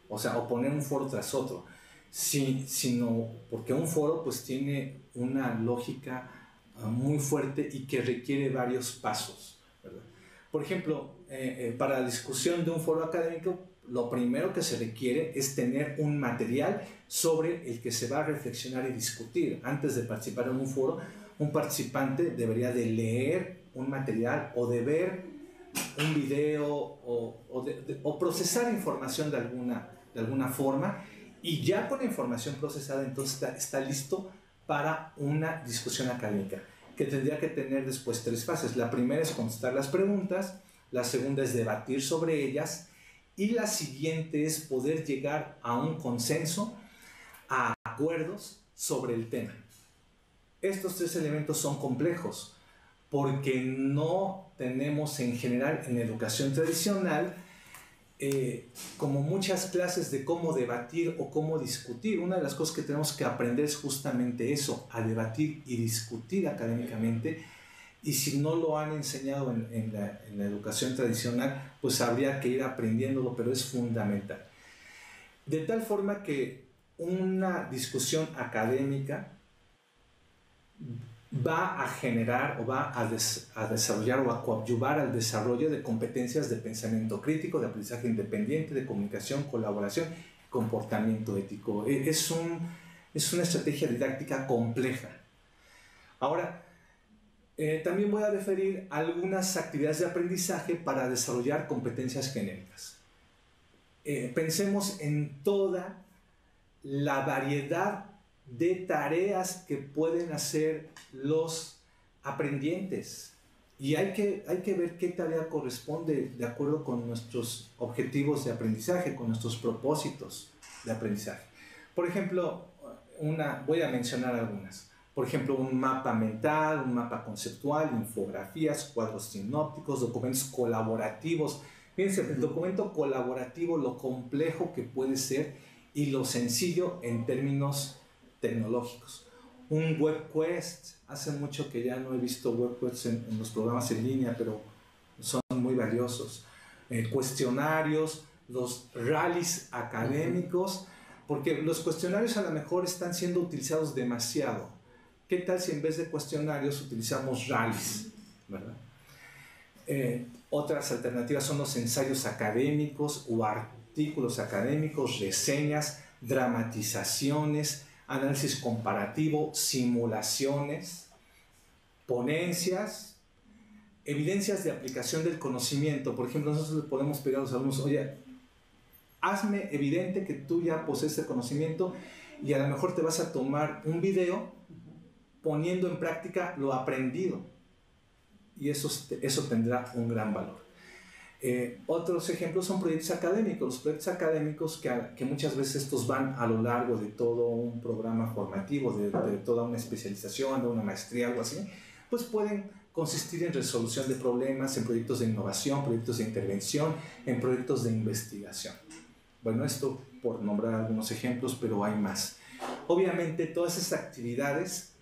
[SPEAKER 2] o poner un foro tras otro? Sino porque un foro pues tiene una lógica muy fuerte y que requiere varios pasos, ¿verdad? Por ejemplo, para la discusión de un foro académico, lo primero que se requiere es tener un material sobre el que se va a reflexionar y discutir. Antes de participar en un foro, un participante debería de leer un material o de ver un video o procesar información de alguna forma, y ya con la información procesada entonces está listo para una discusión académica, que tendría que tener después 3 fases. La primera es contestar las preguntas, la segunda es debatir sobre ellas, y la siguiente es poder llegar a un consenso, a acuerdos sobre el tema. Estos 3 elementos son complejos porque no tenemos en general en educación tradicional como muchas clases de cómo debatir o cómo discutir. Una de las cosas que tenemos que aprender es justamente eso, a debatir y discutir académicamente, y si no lo han enseñado en la educación tradicional, pues habría que ir aprendiéndolo, pero es fundamental. De tal forma que una discusión académica va a generar o va a desarrollar o a coadyuvar al desarrollo de competencias de pensamiento crítico, de aprendizaje independiente, de comunicación, colaboración, comportamiento ético. Es una estrategia didáctica compleja. Ahora, también voy a referir algunas actividades de aprendizaje para desarrollar competencias genéricas. Pensemos en toda la variedad de tareas que pueden hacer los aprendientes, y hay que ver qué tarea corresponde de acuerdo con nuestros objetivos de aprendizaje, con nuestros propósitos de aprendizaje. Por ejemplo, voy a mencionar algunas. Por ejemplo, un mapa mental, un mapa conceptual, infografías, cuadros sinópticos, documentos colaborativos. Fíjense, el documento colaborativo, lo complejo que puede ser y lo sencillo en términos tecnológicos. Un webquest, hace mucho que ya no he visto webquests en los programas en línea, pero son muy valiosos. Cuestionarios, los rallies académicos, porque los cuestionarios a lo mejor están siendo utilizados demasiado. ¿Qué tal si en vez de cuestionarios utilizamos rallies, ¿verdad? Otras alternativas son los ensayos académicos o artículos académicos, reseñas, dramatizaciones, análisis comparativo, simulaciones, ponencias, evidencias de aplicación del conocimiento. Por ejemplo, nosotros le podemos pedir a los alumnos, oye, hazme evidente que tú ya posees el conocimiento, y a lo mejor te vas a tomar un video poniendo en práctica lo aprendido, y eso tendrá un gran valor. Otros ejemplos son proyectos académicos. Los proyectos académicos que muchas veces estos van a lo largo de todo un programa formativo, de toda una especialización, de una maestría, algo así, pues pueden consistir en resolución de problemas, en proyectos de innovación, proyectos de intervención, en proyectos de investigación. Bueno, esto por nombrar algunos ejemplos, pero hay más. Obviamente todas estas actividades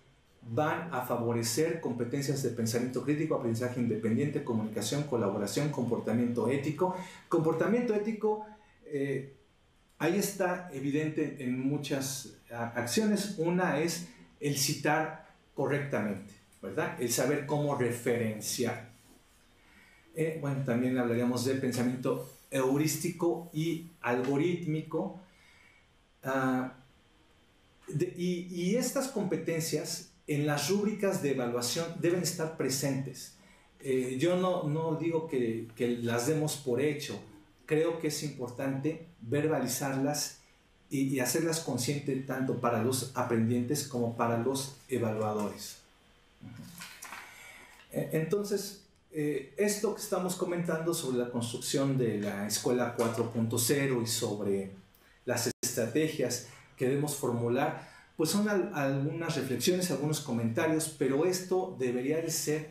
[SPEAKER 2] van a favorecer competencias de pensamiento crítico, aprendizaje independiente, comunicación, colaboración, comportamiento ético. Comportamiento ético, ahí está evidente en muchas acciones. Una es el citar correctamente, ¿verdad? El saber cómo referenciar. Bueno, también hablaríamos de pensamiento heurístico y algorítmico. Y estas competencias en las rúbricas de evaluación deben estar presentes. Yo no digo que las demos por hecho. Creo que es importante verbalizarlas y hacerlas conscientes tanto para los aprendientes como para los evaluadores. Entonces, esto que estamos comentando sobre la construcción de la Escuela 4.0 y sobre las estrategias que debemos formular, pues son algunas reflexiones, algunos comentarios, pero esto debería de ser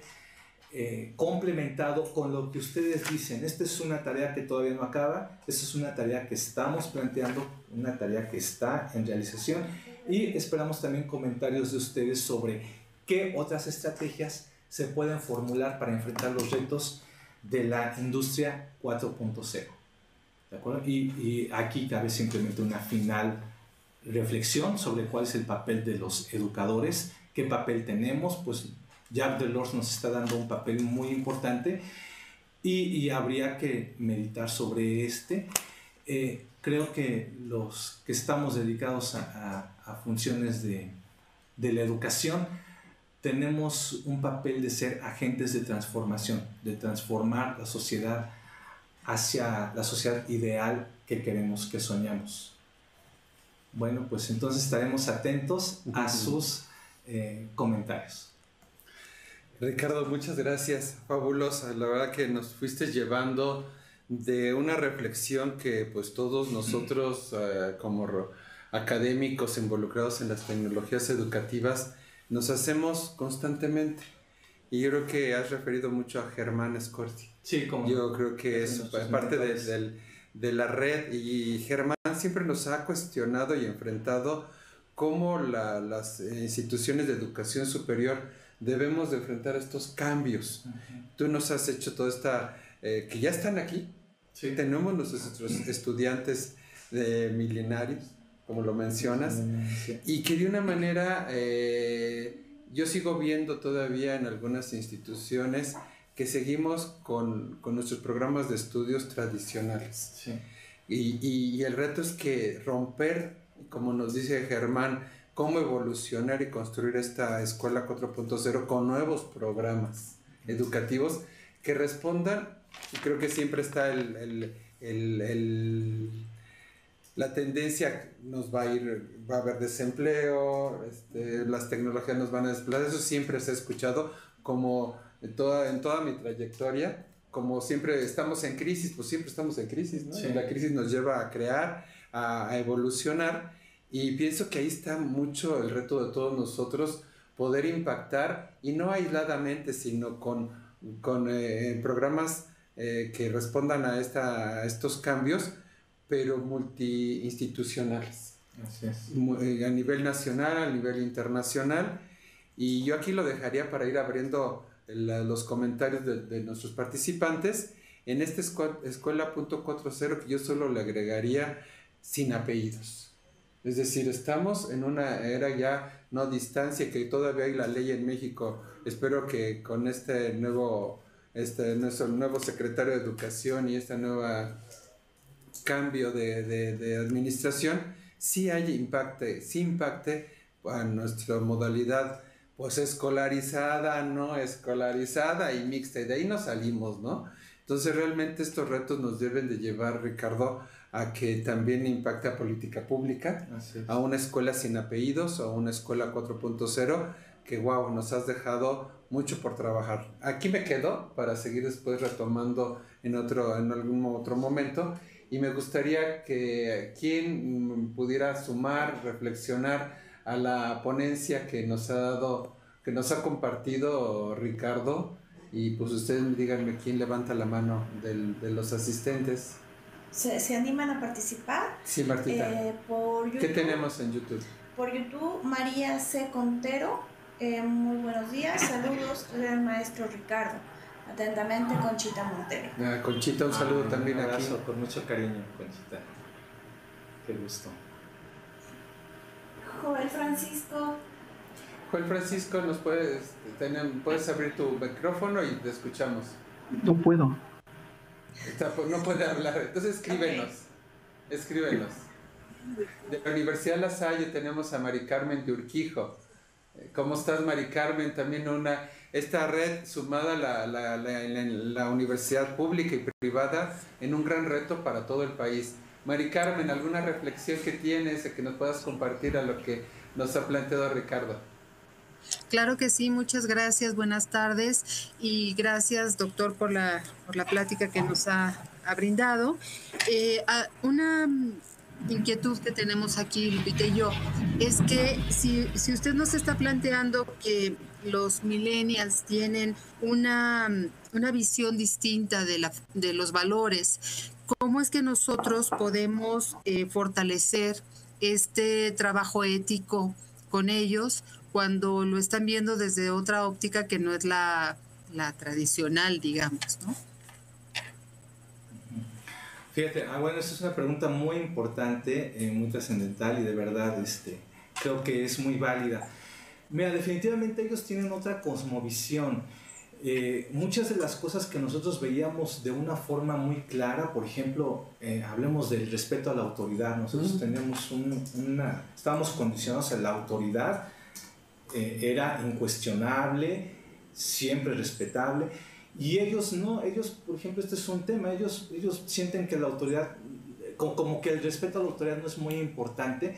[SPEAKER 2] complementado con lo que ustedes dicen. Esta es una tarea que todavía no acaba, esta es una tarea que estamos planteando, una tarea que está en realización, y esperamos también comentarios de ustedes sobre qué otras estrategias se pueden formular para enfrentar los retos de la industria 4.0. ¿De acuerdo? Y aquí cabe simplemente una final reflexión sobre cuál es el papel de los educadores, qué papel tenemos. Pues Jacques Delors nos está dando un papel muy importante y habría que meditar sobre este. Creo que los que estamos dedicados a funciones de la educación tenemos un papel de ser agentes de transformación, de transformar la sociedad hacia la sociedad ideal que queremos, que soñamos. Bueno, pues entonces estaremos atentos a sus comentarios.
[SPEAKER 1] Ricardo, muchas gracias, fabulosa. La verdad que nos fuiste llevando de una reflexión que pues todos nosotros como académicos involucrados en las tecnologías educativas nos hacemos constantemente. Y yo creo que has referido mucho a Germán Scorti.
[SPEAKER 2] Sí, como
[SPEAKER 1] yo creo que es parte de la red, y Germán siempre nos ha cuestionado y enfrentado cómo las instituciones de educación superior debemos de enfrentar estos cambios. Tú nos has hecho toda esta, que ya están aquí. Sí. Tenemos nuestros estudiantes milenarios, como lo mencionas, sí. Y que de una manera yo sigo viendo todavía en algunas instituciones que seguimos con nuestros programas de estudios tradicionales. Sí. Y el reto es que romper, como nos dice Germán, cómo evolucionar y construir esta Escuela 4.0 con nuevos programas educativos que respondan. Y creo que siempre está la tendencia, va a haber desempleo, las tecnologías nos van a desplazar. Eso siempre se ha escuchado, como en toda mi trayectoria. Como siempre estamos en crisis, pues siempre estamos en crisis, ¿no? Sí. Y la crisis nos lleva a crear, a evolucionar, y pienso que ahí está mucho el reto de todos nosotros, poder impactar, y no aisladamente, sino con programas que respondan a estos cambios, pero multiinstitucionales. Así es. A nivel nacional, a nivel internacional. Y yo aquí lo dejaría para ir abriendo los comentarios de nuestros participantes en esta Escuela 4.0, que yo solo le agregaría sin apellidos. Es decir, estamos en una era ya no distancia, que todavía hay la ley en México. Espero que con nuestro nuevo secretario de Educación y este nuevo cambio de administración, sí impacte a nuestra modalidad, pues escolarizada, no escolarizada y mixta, y de ahí nos salimos, ¿no? Entonces realmente estos retos nos deben de llevar, Ricardo, a que también impacte a política pública, a una escuela sin apellidos, a una escuela 4.0, que wow, nos has dejado mucho por trabajar. Aquí me quedo para seguir después retomando en algún otro momento, y me gustaría que quien pudiera sumar, reflexionar a la ponencia que nos ha compartido Ricardo, y pues ustedes díganme quién levanta la mano de los asistentes.
[SPEAKER 3] ¿Se animan a participar?
[SPEAKER 1] Sí, Martita.
[SPEAKER 3] Por YouTube,
[SPEAKER 1] ¿qué tenemos en YouTube?
[SPEAKER 3] Por YouTube, María C. Contero. Muy buenos días, saludos del maestro Ricardo. Atentamente, Conchita Montero.
[SPEAKER 1] Conchita, un saludo también
[SPEAKER 2] un abrazo,
[SPEAKER 1] aquí.
[SPEAKER 2] con mucho cariño, Conchita. Qué gusto.
[SPEAKER 3] Joel Francisco.
[SPEAKER 1] Joel Francisco, puedes abrir tu micrófono y te escuchamos.
[SPEAKER 4] No puedo.
[SPEAKER 1] No puede hablar, entonces escríbenos. Okay. Escríbenos. De la Universidad La Salle tenemos a Mari Carmen de Urquijo. ¿Cómo estás, Mari Carmen? También esta red sumada a la universidad pública y privada en un gran reto para todo el país. Mari Carmen, ¿alguna reflexión que tienes que nos puedas compartir a lo que nos ha planteado Ricardo?
[SPEAKER 5] Claro que sí, muchas gracias, buenas tardes y gracias, doctor, por la plática que nos ha brindado. Una inquietud que tenemos aquí, Lupita y yo, es que si usted nos está planteando que los millennials tienen una visión distinta de los valores, ¿cómo es que nosotros podemos fortalecer este trabajo ético con ellos cuando lo están viendo desde otra óptica que no es la tradicional, digamos, ¿no?
[SPEAKER 2] Fíjate, bueno, esa es una pregunta muy importante, muy trascendental y de verdad creo que es muy válida. Mira, definitivamente ellos tienen otra cosmovisión. Muchas de las cosas que nosotros veíamos de una forma muy clara, por ejemplo, hablemos del respeto a la autoridad. Nosotros tenemos estábamos condicionados a la autoridad, era incuestionable, siempre respetable. Y ellos no, por ejemplo, este es un tema, ellos sienten que la autoridad, como que el respeto a la autoridad no es muy importante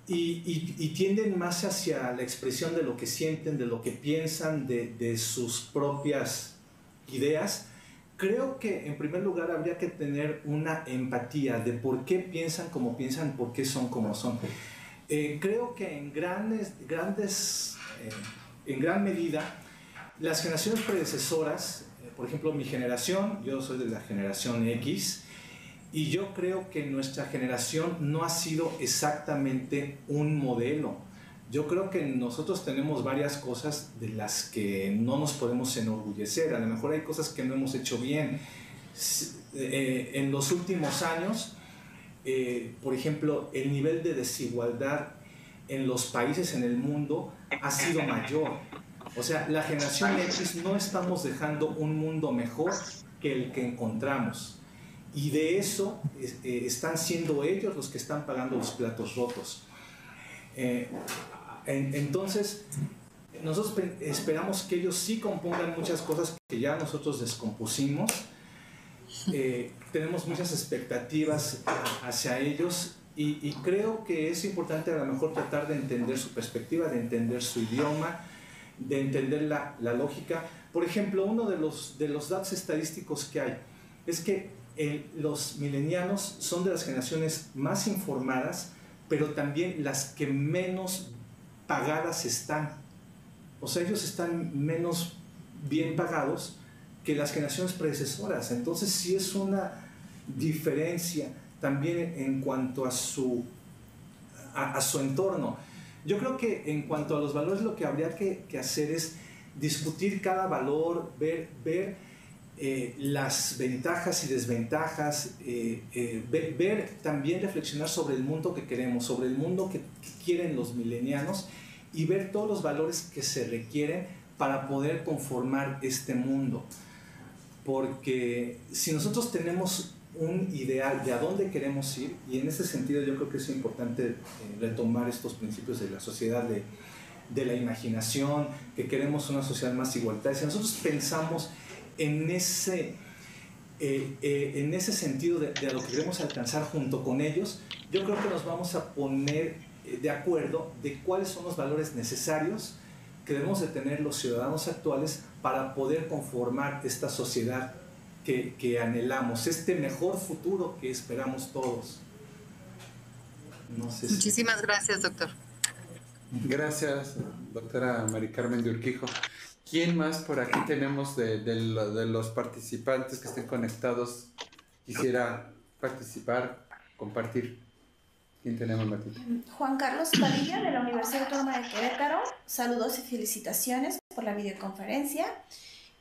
[SPEAKER 2] y tienden más hacia la expresión de lo que sienten, de lo que piensan, de sus propias ideas. Creo que en primer lugar habría que tener una empatía de por qué piensan como piensan, por qué son como son. Creo que en gran medida las generaciones predecesoras, por ejemplo mi generación, yo soy de la generación X, y yo creo que nuestra generación no ha sido exactamente un modelo. Yo creo que nosotros tenemos varias cosas de las que no nos podemos enorgullecer. A lo mejor hay cosas que no hemos hecho bien. En los últimos años, por ejemplo, el nivel de desigualdad en los países en el mundo ha sido mayor. O sea, la generación X no estamos dejando un mundo mejor que el que encontramos. Y de eso están siendo ellos los que están pagando los platos rotos. Entonces, nosotros esperamos que ellos sí compongan muchas cosas que ya nosotros descompusimos. Tenemos muchas expectativas hacia ellos y creo que es importante a lo mejor tratar de entender su perspectiva, de entender su idioma, de entender la lógica. Por ejemplo, uno de los datos estadísticos que hay es que los milenianos son de las generaciones más informadas, pero también las que menos pagadas están. O sea, ellos están menos bien pagados que las generaciones predecesoras. Entonces sí es una diferencia también en cuanto a su entorno. Yo creo que en cuanto a los valores lo que habría que hacer es discutir cada valor, ver las ventajas y desventajas, ver también reflexionar sobre el mundo que queremos, sobre el mundo que quieren los milenianos y ver todos los valores que se requieren para poder conformar este mundo. Porque si nosotros tenemos un ideal de a dónde queremos ir, y en ese sentido yo creo que es importante retomar estos principios de la sociedad de la imaginación, que queremos una sociedad más igualitaria. Si nosotros pensamos en ese sentido de a lo que queremos alcanzar junto con ellos, yo creo que nos vamos a poner de acuerdo de cuáles son los valores necesarios que debemos de tener los ciudadanos actuales para poder conformar esta sociedad que anhelamos, este mejor futuro que esperamos todos. No sé si...
[SPEAKER 5] Muchísimas gracias, doctor.
[SPEAKER 1] Gracias, doctora Mari Carmen de Urquijo. ¿Quién más por aquí tenemos de los participantes que estén conectados? Quisiera participar, compartir. ¿Quién tenemos, Martita?
[SPEAKER 3] Juan Carlos Padilla, de la Universidad Autónoma de Querétaro. Saludos y felicitaciones por la videoconferencia.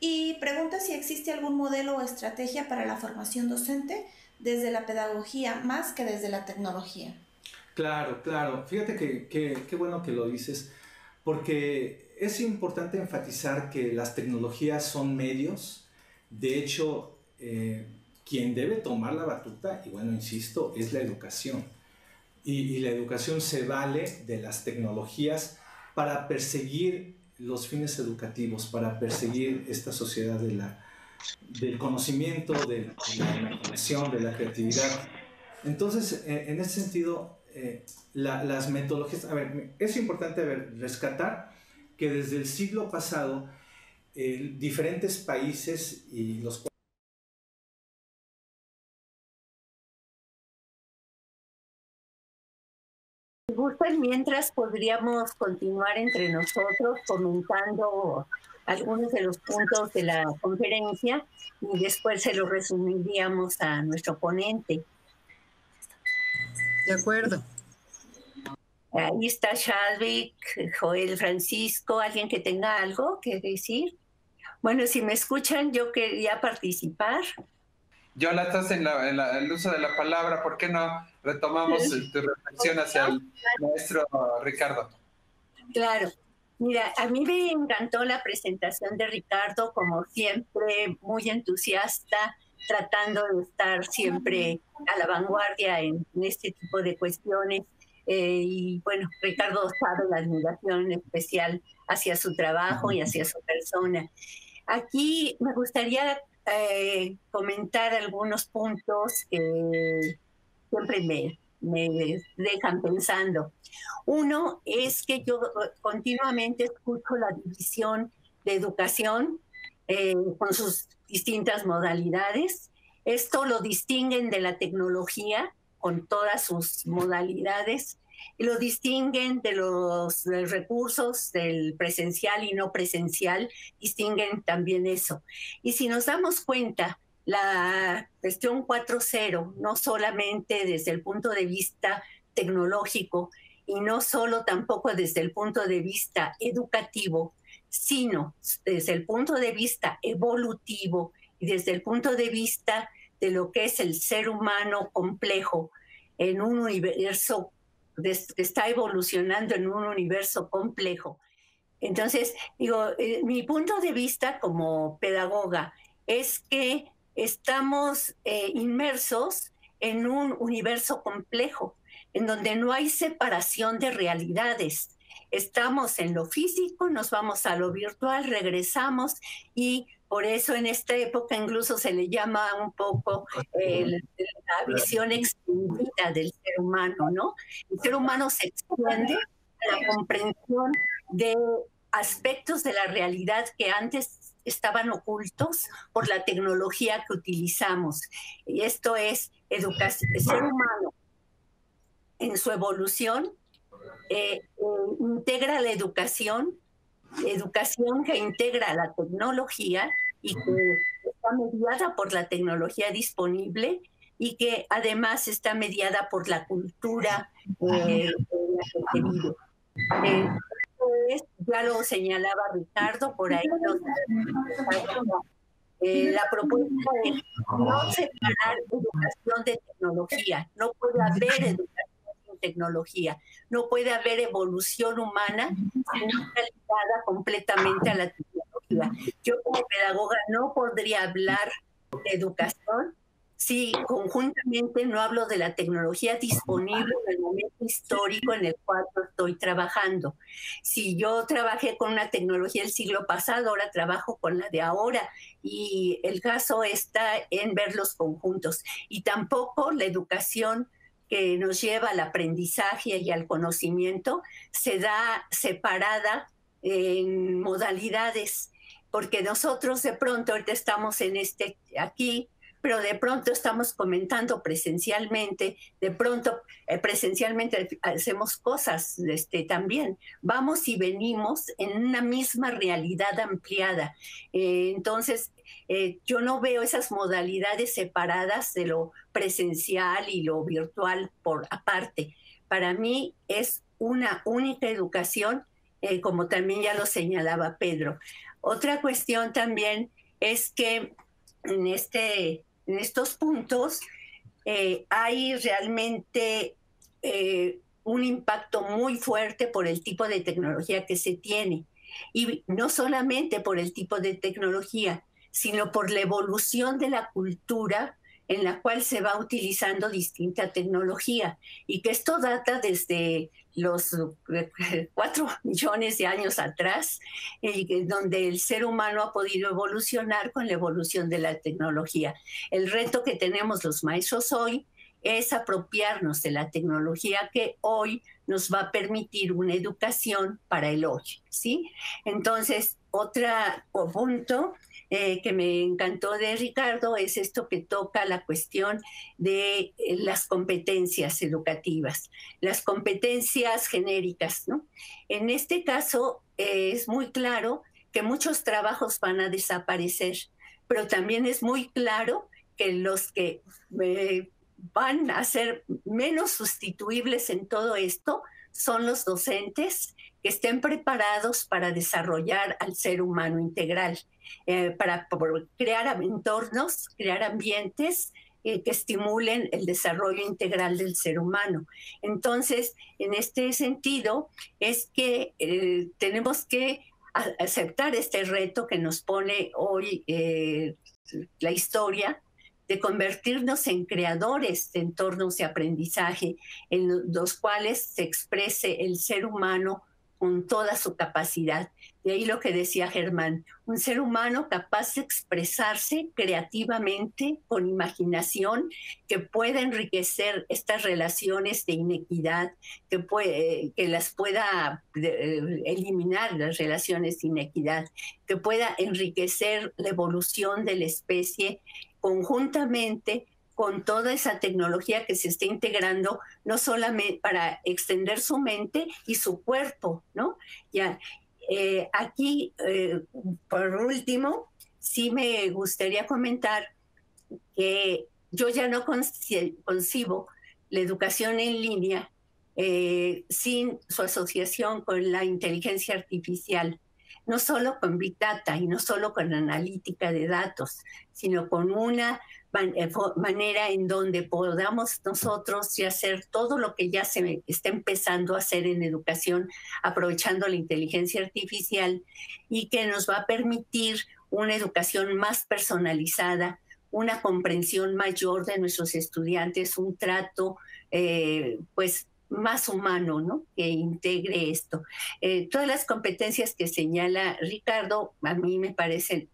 [SPEAKER 3] Y pregunta si existe algún modelo o estrategia para la formación docente desde la pedagogía más que desde la tecnología.
[SPEAKER 2] Claro, claro. Fíjate que qué bueno que lo dices, porque es importante enfatizar que las tecnologías son medios. De hecho, quien debe tomar la batuta, y bueno, insisto, es la educación. Y la educación se vale de las tecnologías para perseguir los fines educativos, para perseguir esta sociedad del conocimiento, de la imaginación, de la creatividad. Entonces, en ese sentido, las metodologías, a ver, es importante rescatar que desde el siglo pasado, diferentes países y los
[SPEAKER 4] gustan, mientras podríamos continuar entre nosotros comentando algunos de los puntos de la conferencia y después se los resumiríamos a nuestro ponente.
[SPEAKER 5] De acuerdo.
[SPEAKER 4] Ahí está Chadwick, Joel, Francisco, ¿alguien que tenga algo que decir? Bueno, si me escuchan, yo quería participar.
[SPEAKER 1] Yola, estás en el uso de la palabra, ¿por qué no retomamos tu reflexión hacia el maestro Ricardo?
[SPEAKER 4] Claro, mira, a mí me encantó la presentación de Ricardo, como siempre, muy entusiasta, tratando de estar siempre a la vanguardia en este tipo de cuestiones. Y bueno, Ricardo sabe la admiración especial hacia su trabajo y hacia su persona. Aquí me gustaría comentar algunos puntos que siempre me dejan pensando. Uno es que yo continuamente escucho la división de educación con sus distintas modalidades. Esto lo distinguen de la tecnología con todas sus modalidades, y lo distinguen de los recursos del presencial y no presencial, distinguen también eso. Y si nos damos cuenta, la cuestión 4.0, no solamente desde el punto de vista tecnológico y no solo tampoco desde el punto de vista educativo, sino desde el punto de vista evolutivo y desde el punto de vista de lo que es el ser humano complejo en un universo que está evolucionando en un universo complejo. Entonces, digo, mi punto de vista como pedagoga es que estamos inmersos en un universo complejo, en donde no hay separación de realidades. Estamos en lo físico, nos vamos a lo virtual, regresamos, y por eso en esta época incluso se le llama un poco la visión extendida del ser humano, ¿no? El ser humano se extiende a la comprensión de aspectos de la realidad que antes estaban ocultos por la tecnología que utilizamos. Y esto es educación. El ser humano en su evolución integra la educación que integra la tecnología y que está mediada por la tecnología disponible y que además está mediada por la cultura en la que se vive. Ya lo señalaba Ricardo, por ahí la propuesta es no separar educación de tecnología. No puede haber educación sin tecnología. No puede haber evolución humana ligada completamente a la tecnología. Yo como pedagoga no podría hablar de educación si conjuntamente no hablo de la tecnología disponible en el momento histórico en el cual estoy trabajando. Si yo trabajé con una tecnología del siglo pasado, ahora trabajo con la de ahora, y el caso está en ver los conjuntos. Y tampoco la educación que nos lleva al aprendizaje y al conocimiento se da separada en modalidades, porque nosotros de pronto ahorita estamos en aquí, pero de pronto estamos comentando presencialmente, de pronto presencialmente hacemos cosas también. Vamos y venimos en una misma realidad ampliada. Entonces, yo no veo esas modalidades separadas de lo presencial y lo virtual por aparte. Para mí es una única educación, como también ya lo señalaba Pedro. Otra cuestión también es que en estos puntos hay realmente un impacto muy fuerte por el tipo de tecnología que se tiene. Y no solamente por el tipo de tecnología, sino por la evolución de la cultura en la cual se va utilizando distinta tecnología. Y que esto data desde los 4 millones de años atrás, donde el ser humano ha podido evolucionar con la evolución de la tecnología. El reto que tenemos los maestros hoy es apropiarnos de la tecnología que hoy nos va a permitir una educación para el hoy, ¿sí? Entonces, otro punto que me encantó de Ricardo es esto que toca la cuestión de las competencias educativas, las competencias genéricas, ¿no? En este caso, es muy claro que muchos trabajos van a desaparecer, pero también es muy claro que los que van a ser menos sustituibles en todo esto son los docentes que estén preparados para desarrollar al ser humano integral, para crear entornos, crear ambientes que estimulen el desarrollo integral del ser humano. Entonces, en este sentido, es que tenemos que aceptar este reto que nos pone hoy la historia, de convertirnos en creadores de entornos de aprendizaje en los cuales se exprese el ser humano con toda su capacidad. De ahí lo que decía Germán, un ser humano capaz de expresarse creativamente, con imaginación, que pueda enriquecer estas relaciones de inequidad, que las pueda eliminar las relaciones de inequidad, que pueda enriquecer la evolución de la especie conjuntamente con toda esa tecnología que se está integrando, no solamente para extender su mente y su cuerpo, ¿no? Ya, aquí, por último, sí me gustaría comentar que yo ya no concibo la educación en línea sin su asociación con la inteligencia artificial, no solo con Big Data y no solo con analítica de datos, sino con una manera en donde podamos nosotros ya hacer todo lo que ya se está empezando a hacer en educación, aprovechando la inteligencia artificial, y que nos va a permitir una educación más personalizada, una comprensión mayor de nuestros estudiantes, un trato pues más humano, ¿no? Que integre esto. Todas las competencias que señala Ricardo a mí me parecen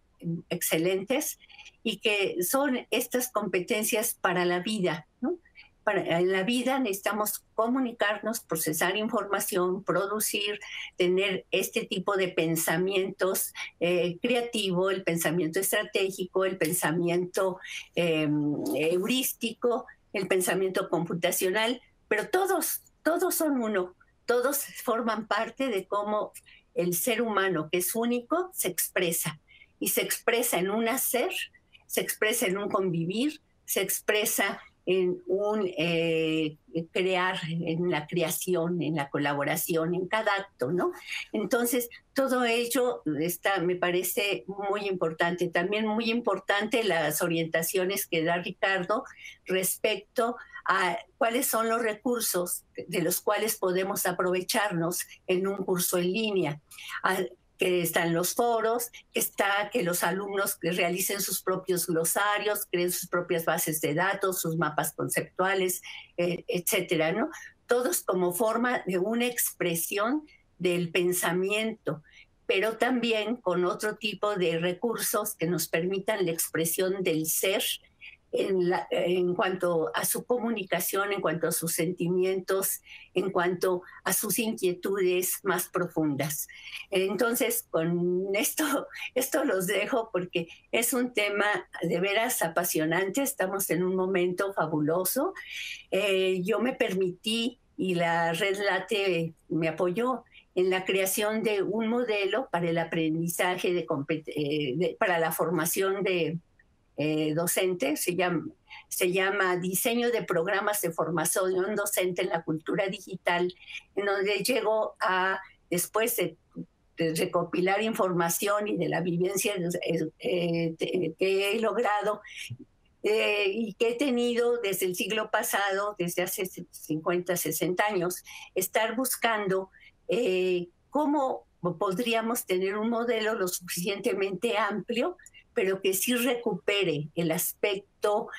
[SPEAKER 4] excelentes y que son estas competencias para la vida, ¿no? En la vida necesitamos comunicarnos, procesar información, producir, tener este tipo de pensamientos creativo, el pensamiento estratégico, el pensamiento heurístico, el pensamiento computacional, pero todos son uno, todos forman parte de cómo el ser humano, que es único, se expresa. Y se expresa en un hacer, se expresa en un convivir, se expresa en un crear, en la creación, en la colaboración, en cada acto, ¿no? Entonces, todo ello me parece muy importante. También muy importante las orientaciones que da Ricardo respecto a cuáles son los recursos de los cuales podemos aprovecharnos en un curso en línea. Que están los foros, que los alumnos realicen sus propios glosarios, creen sus propias bases de datos, sus mapas conceptuales, etcétera, ¿no? Todos como forma de una expresión del pensamiento, pero también con otro tipo de recursos que nos permitan la expresión del ser en cuanto a su comunicación, en cuanto a sus sentimientos, en cuanto a sus inquietudes más profundas. Entonces, con esto los dejo porque es un tema de veras apasionante. Estamos en un momento fabuloso. Yo me permití, y la Red Late me apoyó, en la creación de un modelo para el aprendizaje, para la formación de docente, se llama Diseño de Programas de Formación Docente en la Cultura Digital, en donde llego a, después de recopilar información y de la vivencia que he logrado, y que he tenido desde el siglo pasado, desde hace 50, 60 años, estar buscando cómo podríamos tener un modelo lo suficientemente amplio, pero que sí recupere el aspecto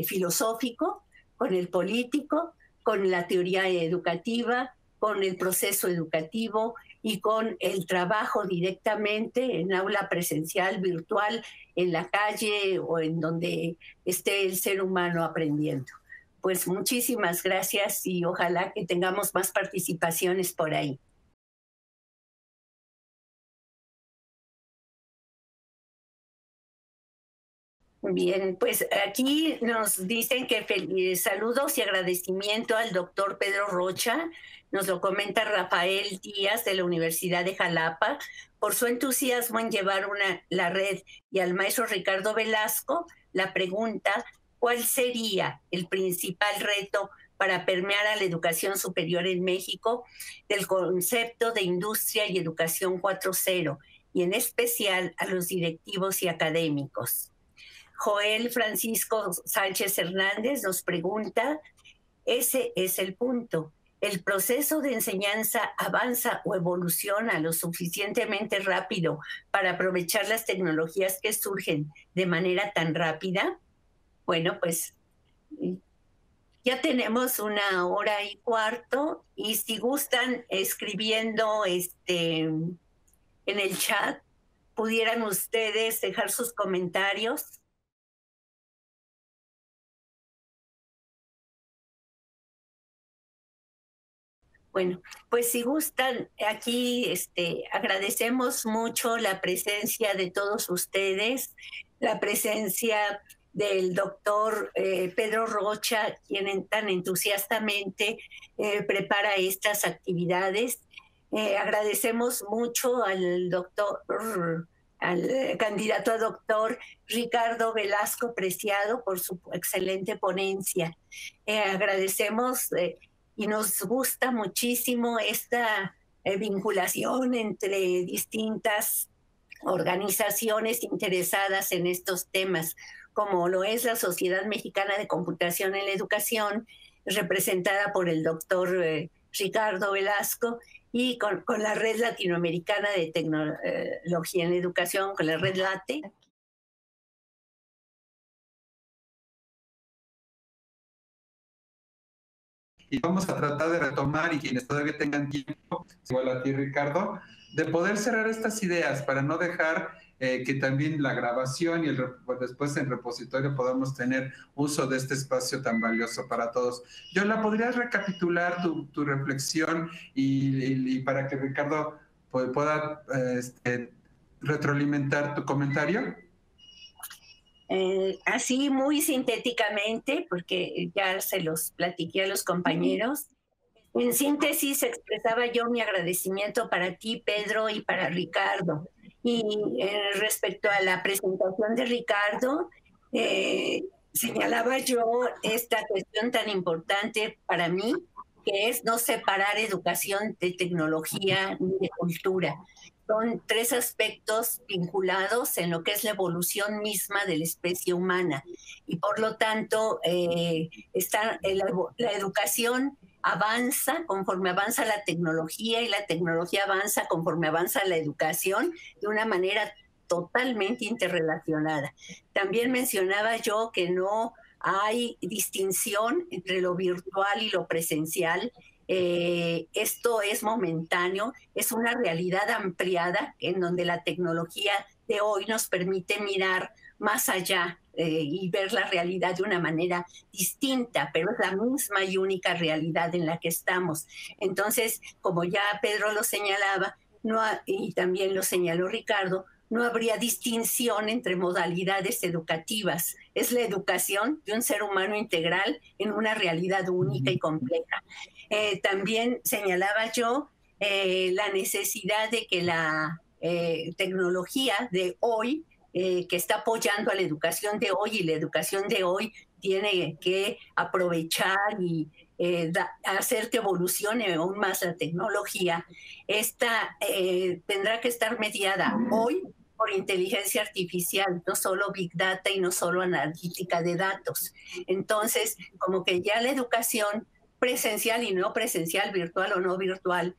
[SPEAKER 4] filosófico con el político, con la teoría educativa, con el proceso educativo y con el trabajo directamente en aula presencial, virtual, en la calle o en donde esté el ser humano aprendiendo. Pues muchísimas gracias y ojalá que tengamos más participaciones por ahí. Bien, pues aquí nos dicen que saludos y agradecimiento al doctor Pedro Rocha, nos lo comenta Rafael Díaz de la Universidad de Jalapa, por su entusiasmo en llevar la red, y al maestro Ricardo Velasco la pregunta, ¿cuál sería el principal reto para permear a la educación superior en México del concepto de industria y educación 4.0, y en especial a los directivos y académicos? Joel Francisco Sánchez Hernández nos pregunta, ese es el punto. ¿El proceso de enseñanza avanza o evoluciona lo suficientemente rápido para aprovechar las tecnologías que surgen de manera tan rápida? Bueno, pues ya tenemos 1:15 y si gustan escribiendo en el chat, pudieran ustedes dejar sus comentarios. Bueno, pues si gustan, aquí agradecemos mucho la presencia de todos ustedes, la presencia del doctor Pedro Rocha, quien tan entusiastamente prepara estas actividades. Agradecemos mucho al candidato a doctor Ricardo Velasco Preciado por su excelente ponencia. Agradecemos y nos gusta muchísimo esta vinculación entre distintas organizaciones interesadas en estos temas, como lo es la Sociedad Mexicana de Computación en la Educación, representada por el doctor Ricardo Velasco, y con la Red Latinoamericana de Tecnología en la Educación, con la Red LATE.
[SPEAKER 1] Y vamos a tratar de retomar, y quienes todavía tengan tiempo, igual a ti, Ricardo, de poder cerrar estas ideas para no dejar que también la grabación y después en repositorio podamos tener uso de este espacio tan valioso para todos. Yola, ¿podrías recapitular tu reflexión y para que Ricardo pueda retroalimentar tu comentario?
[SPEAKER 4] Así muy sintéticamente, porque ya se los platiqué a los compañeros. En síntesis, expresaba yo mi agradecimiento para ti, Pedro, y para Ricardo. Y respecto a la presentación de Ricardo, señalaba yo esta cuestión tan importante para mí, que es no separar educación de tecnología ni de cultura. Son tres aspectos vinculados en lo que es la evolución misma de la especie humana. Y por lo tanto, la educación avanza conforme avanza la tecnología, y la tecnología avanza conforme avanza la educación, de una manera totalmente interrelacionada. También mencionaba yo que no hay distinción entre lo virtual y lo presencial. Esto es momentáneo, es una realidad ampliada en donde la tecnología de hoy nos permite mirar más allá y ver la realidad de una manera distinta, pero es la misma y única realidad en la que estamos. Entonces, como ya Pedro lo señalaba, y también lo señaló Ricardo, no habría distinción entre modalidades educativas. Es la educación de un ser humano integral en una realidad única y compleja. También señalaba yo la necesidad de que la tecnología de hoy, que está apoyando a la educación de hoy, y la educación de hoy tiene que aprovechar y hacer que evolucione aún más la tecnología, tendrá que estar mediada hoy por inteligencia artificial, no solo Big Data y no solo analítica de datos. Entonces, como que ya la educación presencial y no presencial, virtual o no virtual,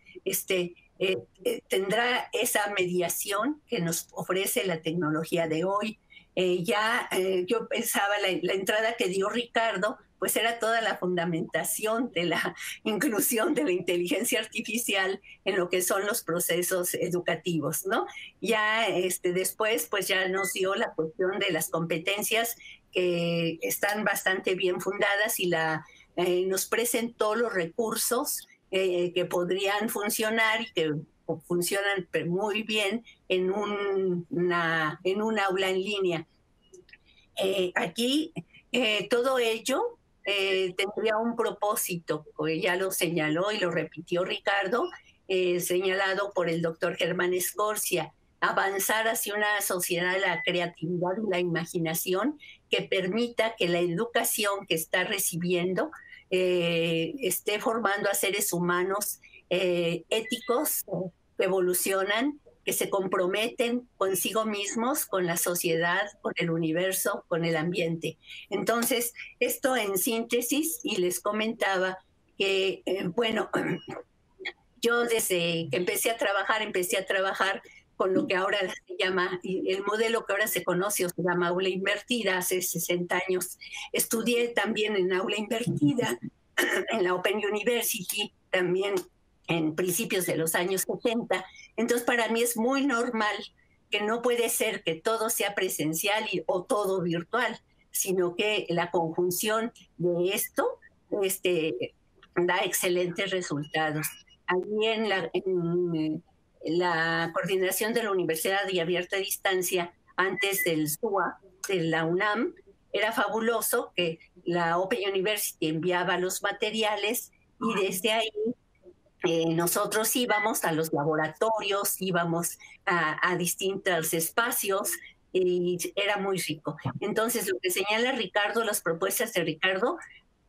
[SPEAKER 4] tendrá esa mediación que nos ofrece la tecnología de hoy. Yo pensaba la entrada que dio Ricardo, pues era toda la fundamentación de la inclusión de la inteligencia artificial en lo que son los procesos educativos, ¿no? Ya después, pues ya nos dio la cuestión de las competencias que están bastante bien fundadas y nos presentó los recursos que podrían funcionar y que funcionan muy bien en un aula en línea. Aquí todo ello tendría un propósito, ya lo señaló y lo repitió Ricardo, señalado por el doctor Germán Escorcia, avanzar hacia una sociedad de la creatividad y la imaginación que permita que la educación que está recibiendo esté formando a seres humanos éticos, que evolucionan, que se comprometen consigo mismos, con la sociedad, con el universo, con el ambiente. Entonces, esto en síntesis, y les comentaba que, yo desde que empecé a trabajar con lo que ahora se llama, el modelo que ahora se conoce o se llama aula invertida, hace 60 años. Estudié también en aula invertida, en la Open University, también en principios de los años 70. Entonces, para mí es muy normal que no puede ser que todo sea presencial o todo virtual, sino que la conjunción de esto da excelentes resultados. Allí en la coordinación de la Universidad y Abierta a Distancia, antes del SUA, de la UNAM, era fabuloso que la Open University enviaba los materiales y desde ahí nosotros íbamos a los laboratorios, íbamos a distintos espacios y era muy rico. Entonces, lo que señala Ricardo, las propuestas de Ricardo,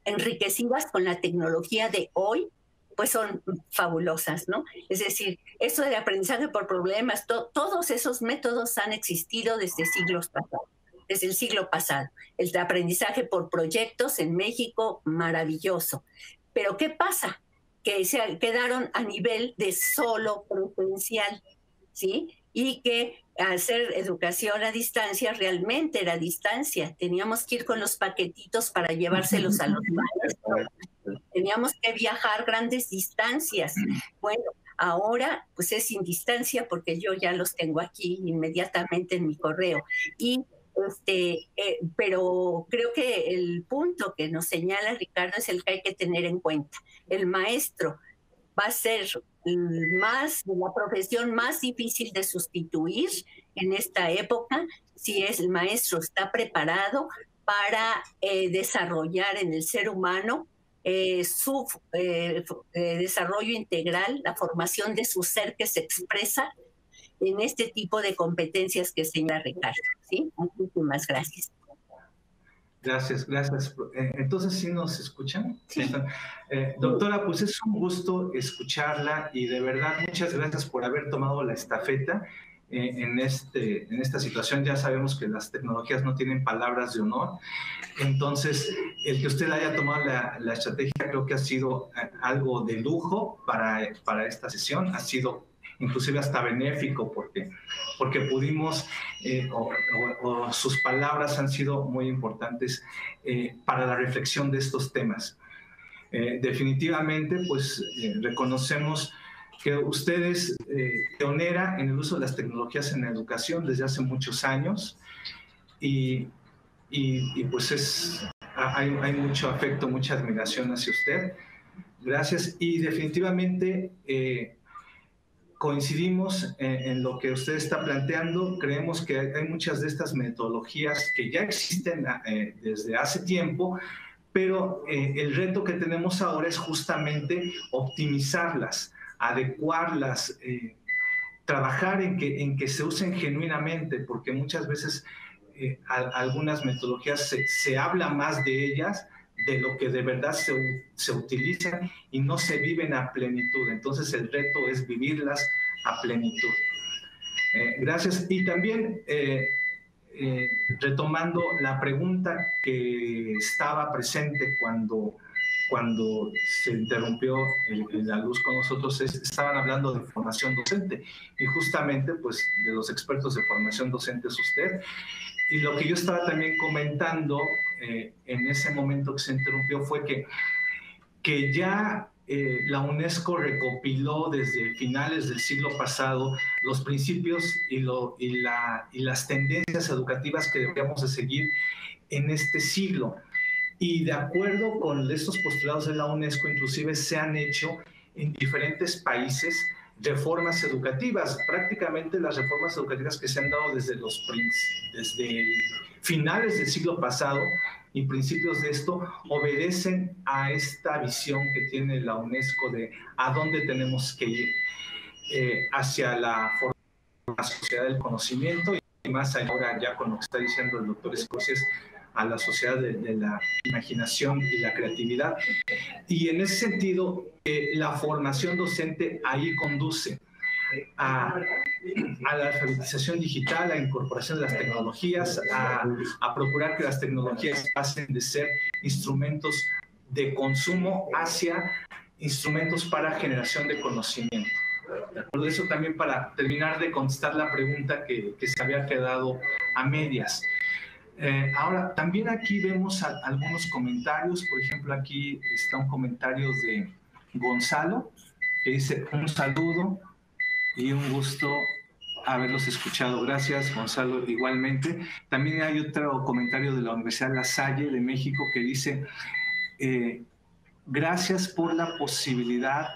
[SPEAKER 4] enriquecidas con la tecnología de hoy, pues son fabulosas, ¿no? Es decir, eso de aprendizaje por problemas, todos esos métodos han existido desde siglos pasados, desde el siglo pasado. El de aprendizaje por proyectos en México, maravilloso. Pero ¿qué pasa? Que se quedaron a nivel de solo presencial, ¿sí? Y que hacer educación a distancia realmente era a distancia. Teníamos que ir con los paquetitos para llevárselos a los maestros. Teníamos que viajar grandes distancias. Bueno, ahora pues es sin distancia porque yo ya los tengo aquí inmediatamente en mi correo. Y pero creo que el punto que nos señala Ricardo es el que hay que tener en cuenta. El maestro va a ser la profesión más difícil de sustituir en esta época si el maestro está preparado para desarrollar en el ser humano su desarrollo integral, la formación de su ser que se expresa en este tipo de competencias que señala Ricardo. ¿Sí? Muchísimas gracias.
[SPEAKER 2] Gracias. Entonces, ¿sí nos escuchan?
[SPEAKER 4] Sí.
[SPEAKER 2] Doctora, pues es un gusto escucharla y de verdad muchas gracias por haber tomado la estafeta en esta situación. Ya sabemos que las tecnologías no tienen palabras de honor. Entonces, el que usted haya tomado la estrategia creo que ha sido algo de lujo para esta sesión. Ha sido inclusive hasta benéfico porque pudimos, o sus palabras han sido muy importantes para la reflexión de estos temas. Definitivamente, pues reconocemos que usted es pionera en el uso de las tecnologías en la educación desde hace muchos años y pues hay mucho afecto, mucha admiración hacia usted. Gracias. Y definitivamente coincidimos en lo que usted está planteando. Creemos que hay muchas de estas metodologías que ya existen desde hace tiempo, pero el reto que tenemos ahora es justamente optimizarlas, adecuarlas, trabajar en que se usen genuinamente, porque muchas veces algunas metodologías se habla más de ellas de lo que de verdad se utilizan y no se viven a plenitud. Entonces el reto es vivirlas a plenitud. Gracias. Y también retomando la pregunta que estaba presente cuando se interrumpió la luz con nosotros, estaban hablando de formación docente, y justamente pues de los expertos de formación docente es usted. Y lo que yo estaba también comentando en ese momento que se interrumpió fue que ya la UNESCO recopiló desde finales del siglo pasado los principios y las tendencias educativas que deberíamos de seguir en este siglo. Y de acuerdo con estos postulados de la UNESCO, inclusive se han hecho en diferentes países reformas educativas. Prácticamente las reformas educativas que se han dado desde finales del siglo pasado y principios de esto obedecen a esta visión que tiene la UNESCO de a dónde tenemos que ir hacia la sociedad del conocimiento, y más ahora ya con lo que está diciendo el doctor Escocés, a la sociedad de la imaginación y la creatividad. Y en ese sentido, la formación docente ahí conduce a la alfabetización digital, a la incorporación de las tecnologías, a procurar que las tecnologías pasen de ser instrumentos de consumo hacia instrumentos para generación de conocimiento. Por eso también, para terminar de contestar la pregunta que se había quedado a medias. Ahora, también aquí vemos algunos comentarios. Por ejemplo, aquí está un comentario de Gonzalo, que dice: un saludo y un gusto haberlos escuchado. Gracias, Gonzalo, igualmente. También hay otro comentario de la Universidad La Salle de México que dice: gracias por la posibilidad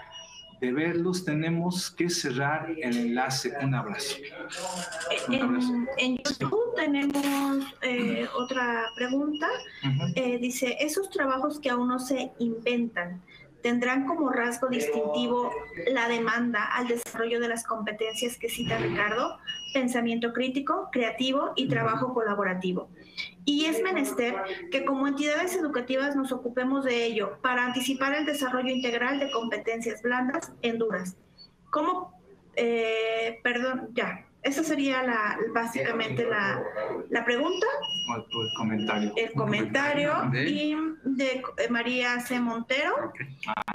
[SPEAKER 2] de verlos. Tenemos que cerrar el enlace. Un abrazo.
[SPEAKER 3] En YouTube tenemos otra pregunta. Dice: esos trabajos que aún no se inventan, ¿tendrán como rasgo distintivo la demanda al desarrollo de las competencias que cita Ricardo? Pensamiento crítico, creativo y trabajo colaborativo. Y es menester que como entidades educativas nos ocupemos de ello para anticipar el desarrollo integral de competencias blandas en duras. ¿Cómo? Esa sería básicamente la pregunta.
[SPEAKER 2] El comentario.
[SPEAKER 3] El comentario. Y de María C. Montero.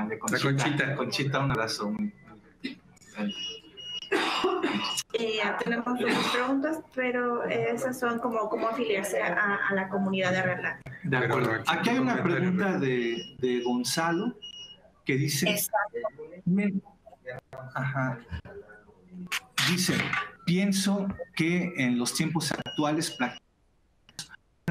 [SPEAKER 2] De Conchita. Conchita, un abrazo.
[SPEAKER 3] Ya tenemos muchas preguntas, pero esas son como afiliarse a la comunidad de Redland.
[SPEAKER 2] De acuerdo. Aquí hay una pregunta de Gonzalo que dice... Dice: pienso que en los tiempos actuales una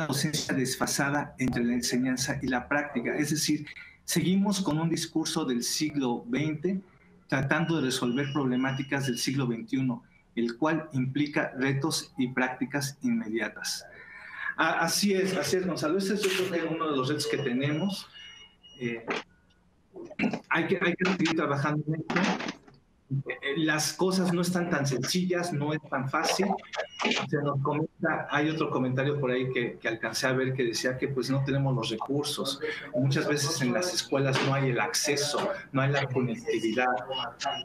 [SPEAKER 2] docencia desfasada entre la enseñanza y la práctica. Es decir, seguimos con un discurso del siglo XX tratando de resolver problemáticas del siglo XXI, el cual implica retos y prácticas inmediatas. Así es, Gonzalo. Ese es, yo creo que uno de los retos que tenemos. Hay que seguir trabajando en esto. Las cosas no están tan sencillas, no es tan fácil. Se nos comenta, hay otro comentario por ahí que alcancé a ver que decía que pues no tenemos los recursos. Muchas veces en las escuelas no hay el acceso, no hay la conectividad.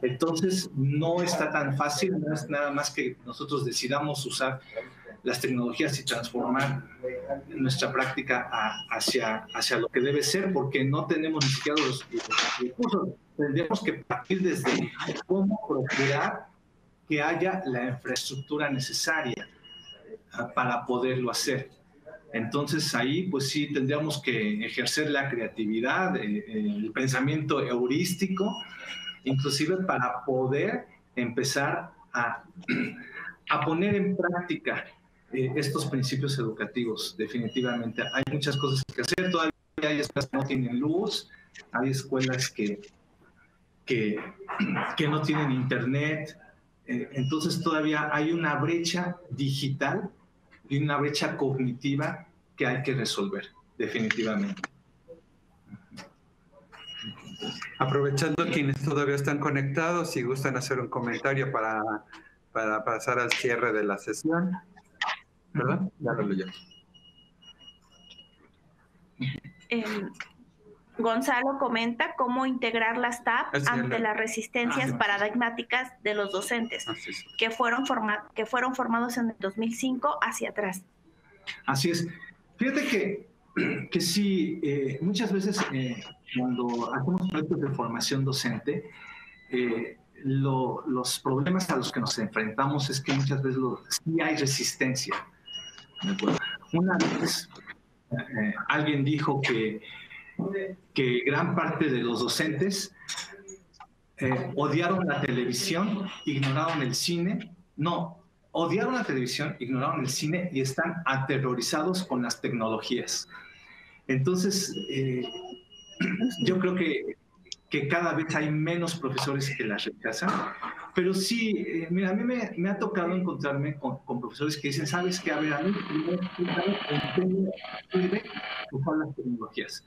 [SPEAKER 2] Entonces no está tan fácil, no es nada más que nosotros decidamos usar las tecnologías y transformar nuestra práctica hacia lo que debe ser, porque no tenemos ni siquiera los recursos. Tendríamos que partir desde cómo procurar que haya la infraestructura necesaria para poderlo hacer. Entonces ahí pues sí tendríamos que ejercer la creatividad, el pensamiento heurístico, inclusive para poder empezar a poner en práctica estos principios educativos. Definitivamente hay muchas cosas que hacer. Todavía hay escuelas que no tienen luz, hay escuelas que no tienen internet. Entonces todavía hay una brecha digital y una brecha cognitiva que hay que resolver, definitivamente.
[SPEAKER 1] Aprovechando quienes todavía están conectados, si gustan hacer un comentario para pasar al cierre de la sesión, ¿verdad? Ya lo leyó.
[SPEAKER 3] Gonzalo comenta cómo integrar las TAP ante las resistencias paradigmáticas de los docentes que fueron formados en el 2005 hacia atrás.
[SPEAKER 2] Así es. Fíjate que sí, muchas veces cuando hacemos proyectos de formación docente, los problemas a los que nos enfrentamos es que muchas veces sí hay resistencia. Una vez alguien dijo que gran parte de los docentes odiaron la televisión, ignoraron el cine. No, odiaron la televisión, ignoraron el cine y están aterrorizados con las tecnologías. Entonces, yo creo que cada vez hay menos profesores que las rechazan, pero sí, mira, a mí me ha tocado encontrarme con profesores que dicen, ¿sabes qué? A ver, a mí me usar las tecnologías.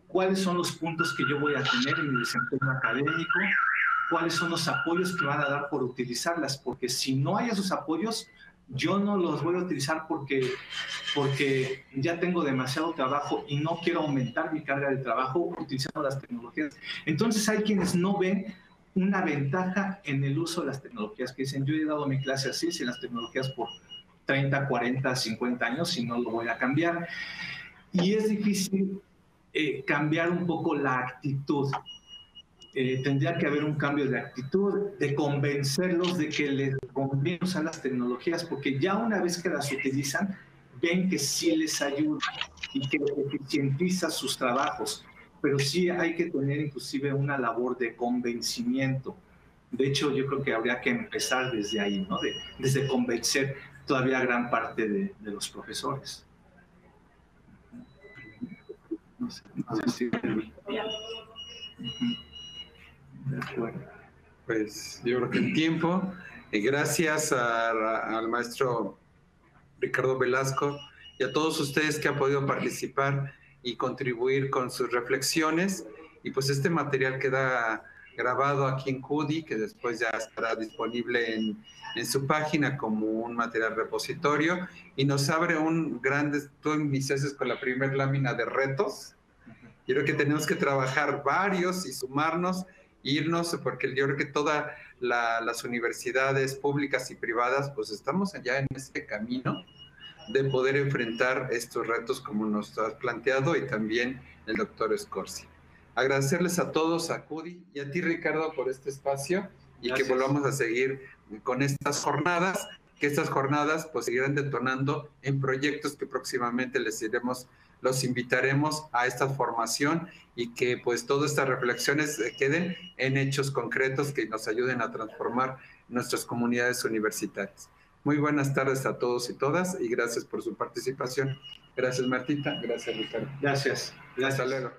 [SPEAKER 2] ¿Cuáles son los puntos que yo voy a tener en mi desempeño académico? ¿Cuáles son los apoyos que van a dar por utilizarlas? Porque si no hay esos apoyos, yo no los voy a utilizar porque ya tengo demasiado trabajo y no quiero aumentar mi carga de trabajo utilizando las tecnologías. Entonces hay quienes no ven una ventaja en el uso de las tecnologías, que dicen, yo he dado mi clase así, sin las tecnologías por 30, 40, 50 años y no lo voy a cambiar. Y es difícil cambiar un poco la actitud. Tendría que haber un cambio de actitud, de convencerlos de que les conviene usar las tecnologías, porque ya una vez que las utilizan, ven que sí les ayuda y que eficientiza sus trabajos. Pero sí hay que tener inclusive una labor de convencimiento. De hecho, yo creo que habría que empezar desde ahí, ¿no? Desde convencer todavía a gran parte de los profesores. No sé si... De acuerdo.
[SPEAKER 1] Pues yo creo que el tiempo, gracias al maestro Ricardo Velasco y a todos ustedes que han podido participar y contribuir con sus reflexiones, y pues este material queda grabado aquí en CUDI, que después ya estará disponible en su página como un material repositorio, y nos abre un grande, tú iniciaste con la primera lámina de retos. Yo creo que tenemos que trabajar varios y sumarnos, irnos, porque yo creo que todas las universidades públicas y privadas, pues estamos ya en este camino de poder enfrentar estos retos como nos has planteado, y también el doctor Scorsi. Agradecerles a todos, a CUDI y a ti, Ricardo, por este espacio, y gracias. Que volvamos a seguir con estas jornadas, que estas jornadas pues seguirán detonando en proyectos que próximamente los invitaremos a esta formación, y que pues todas estas reflexiones queden en hechos concretos que nos ayuden a transformar nuestras comunidades universitarias. Muy buenas tardes a todos y todas, y gracias por su participación. Gracias, Martita. Gracias, Ricardo.
[SPEAKER 2] Gracias.
[SPEAKER 1] Hasta luego.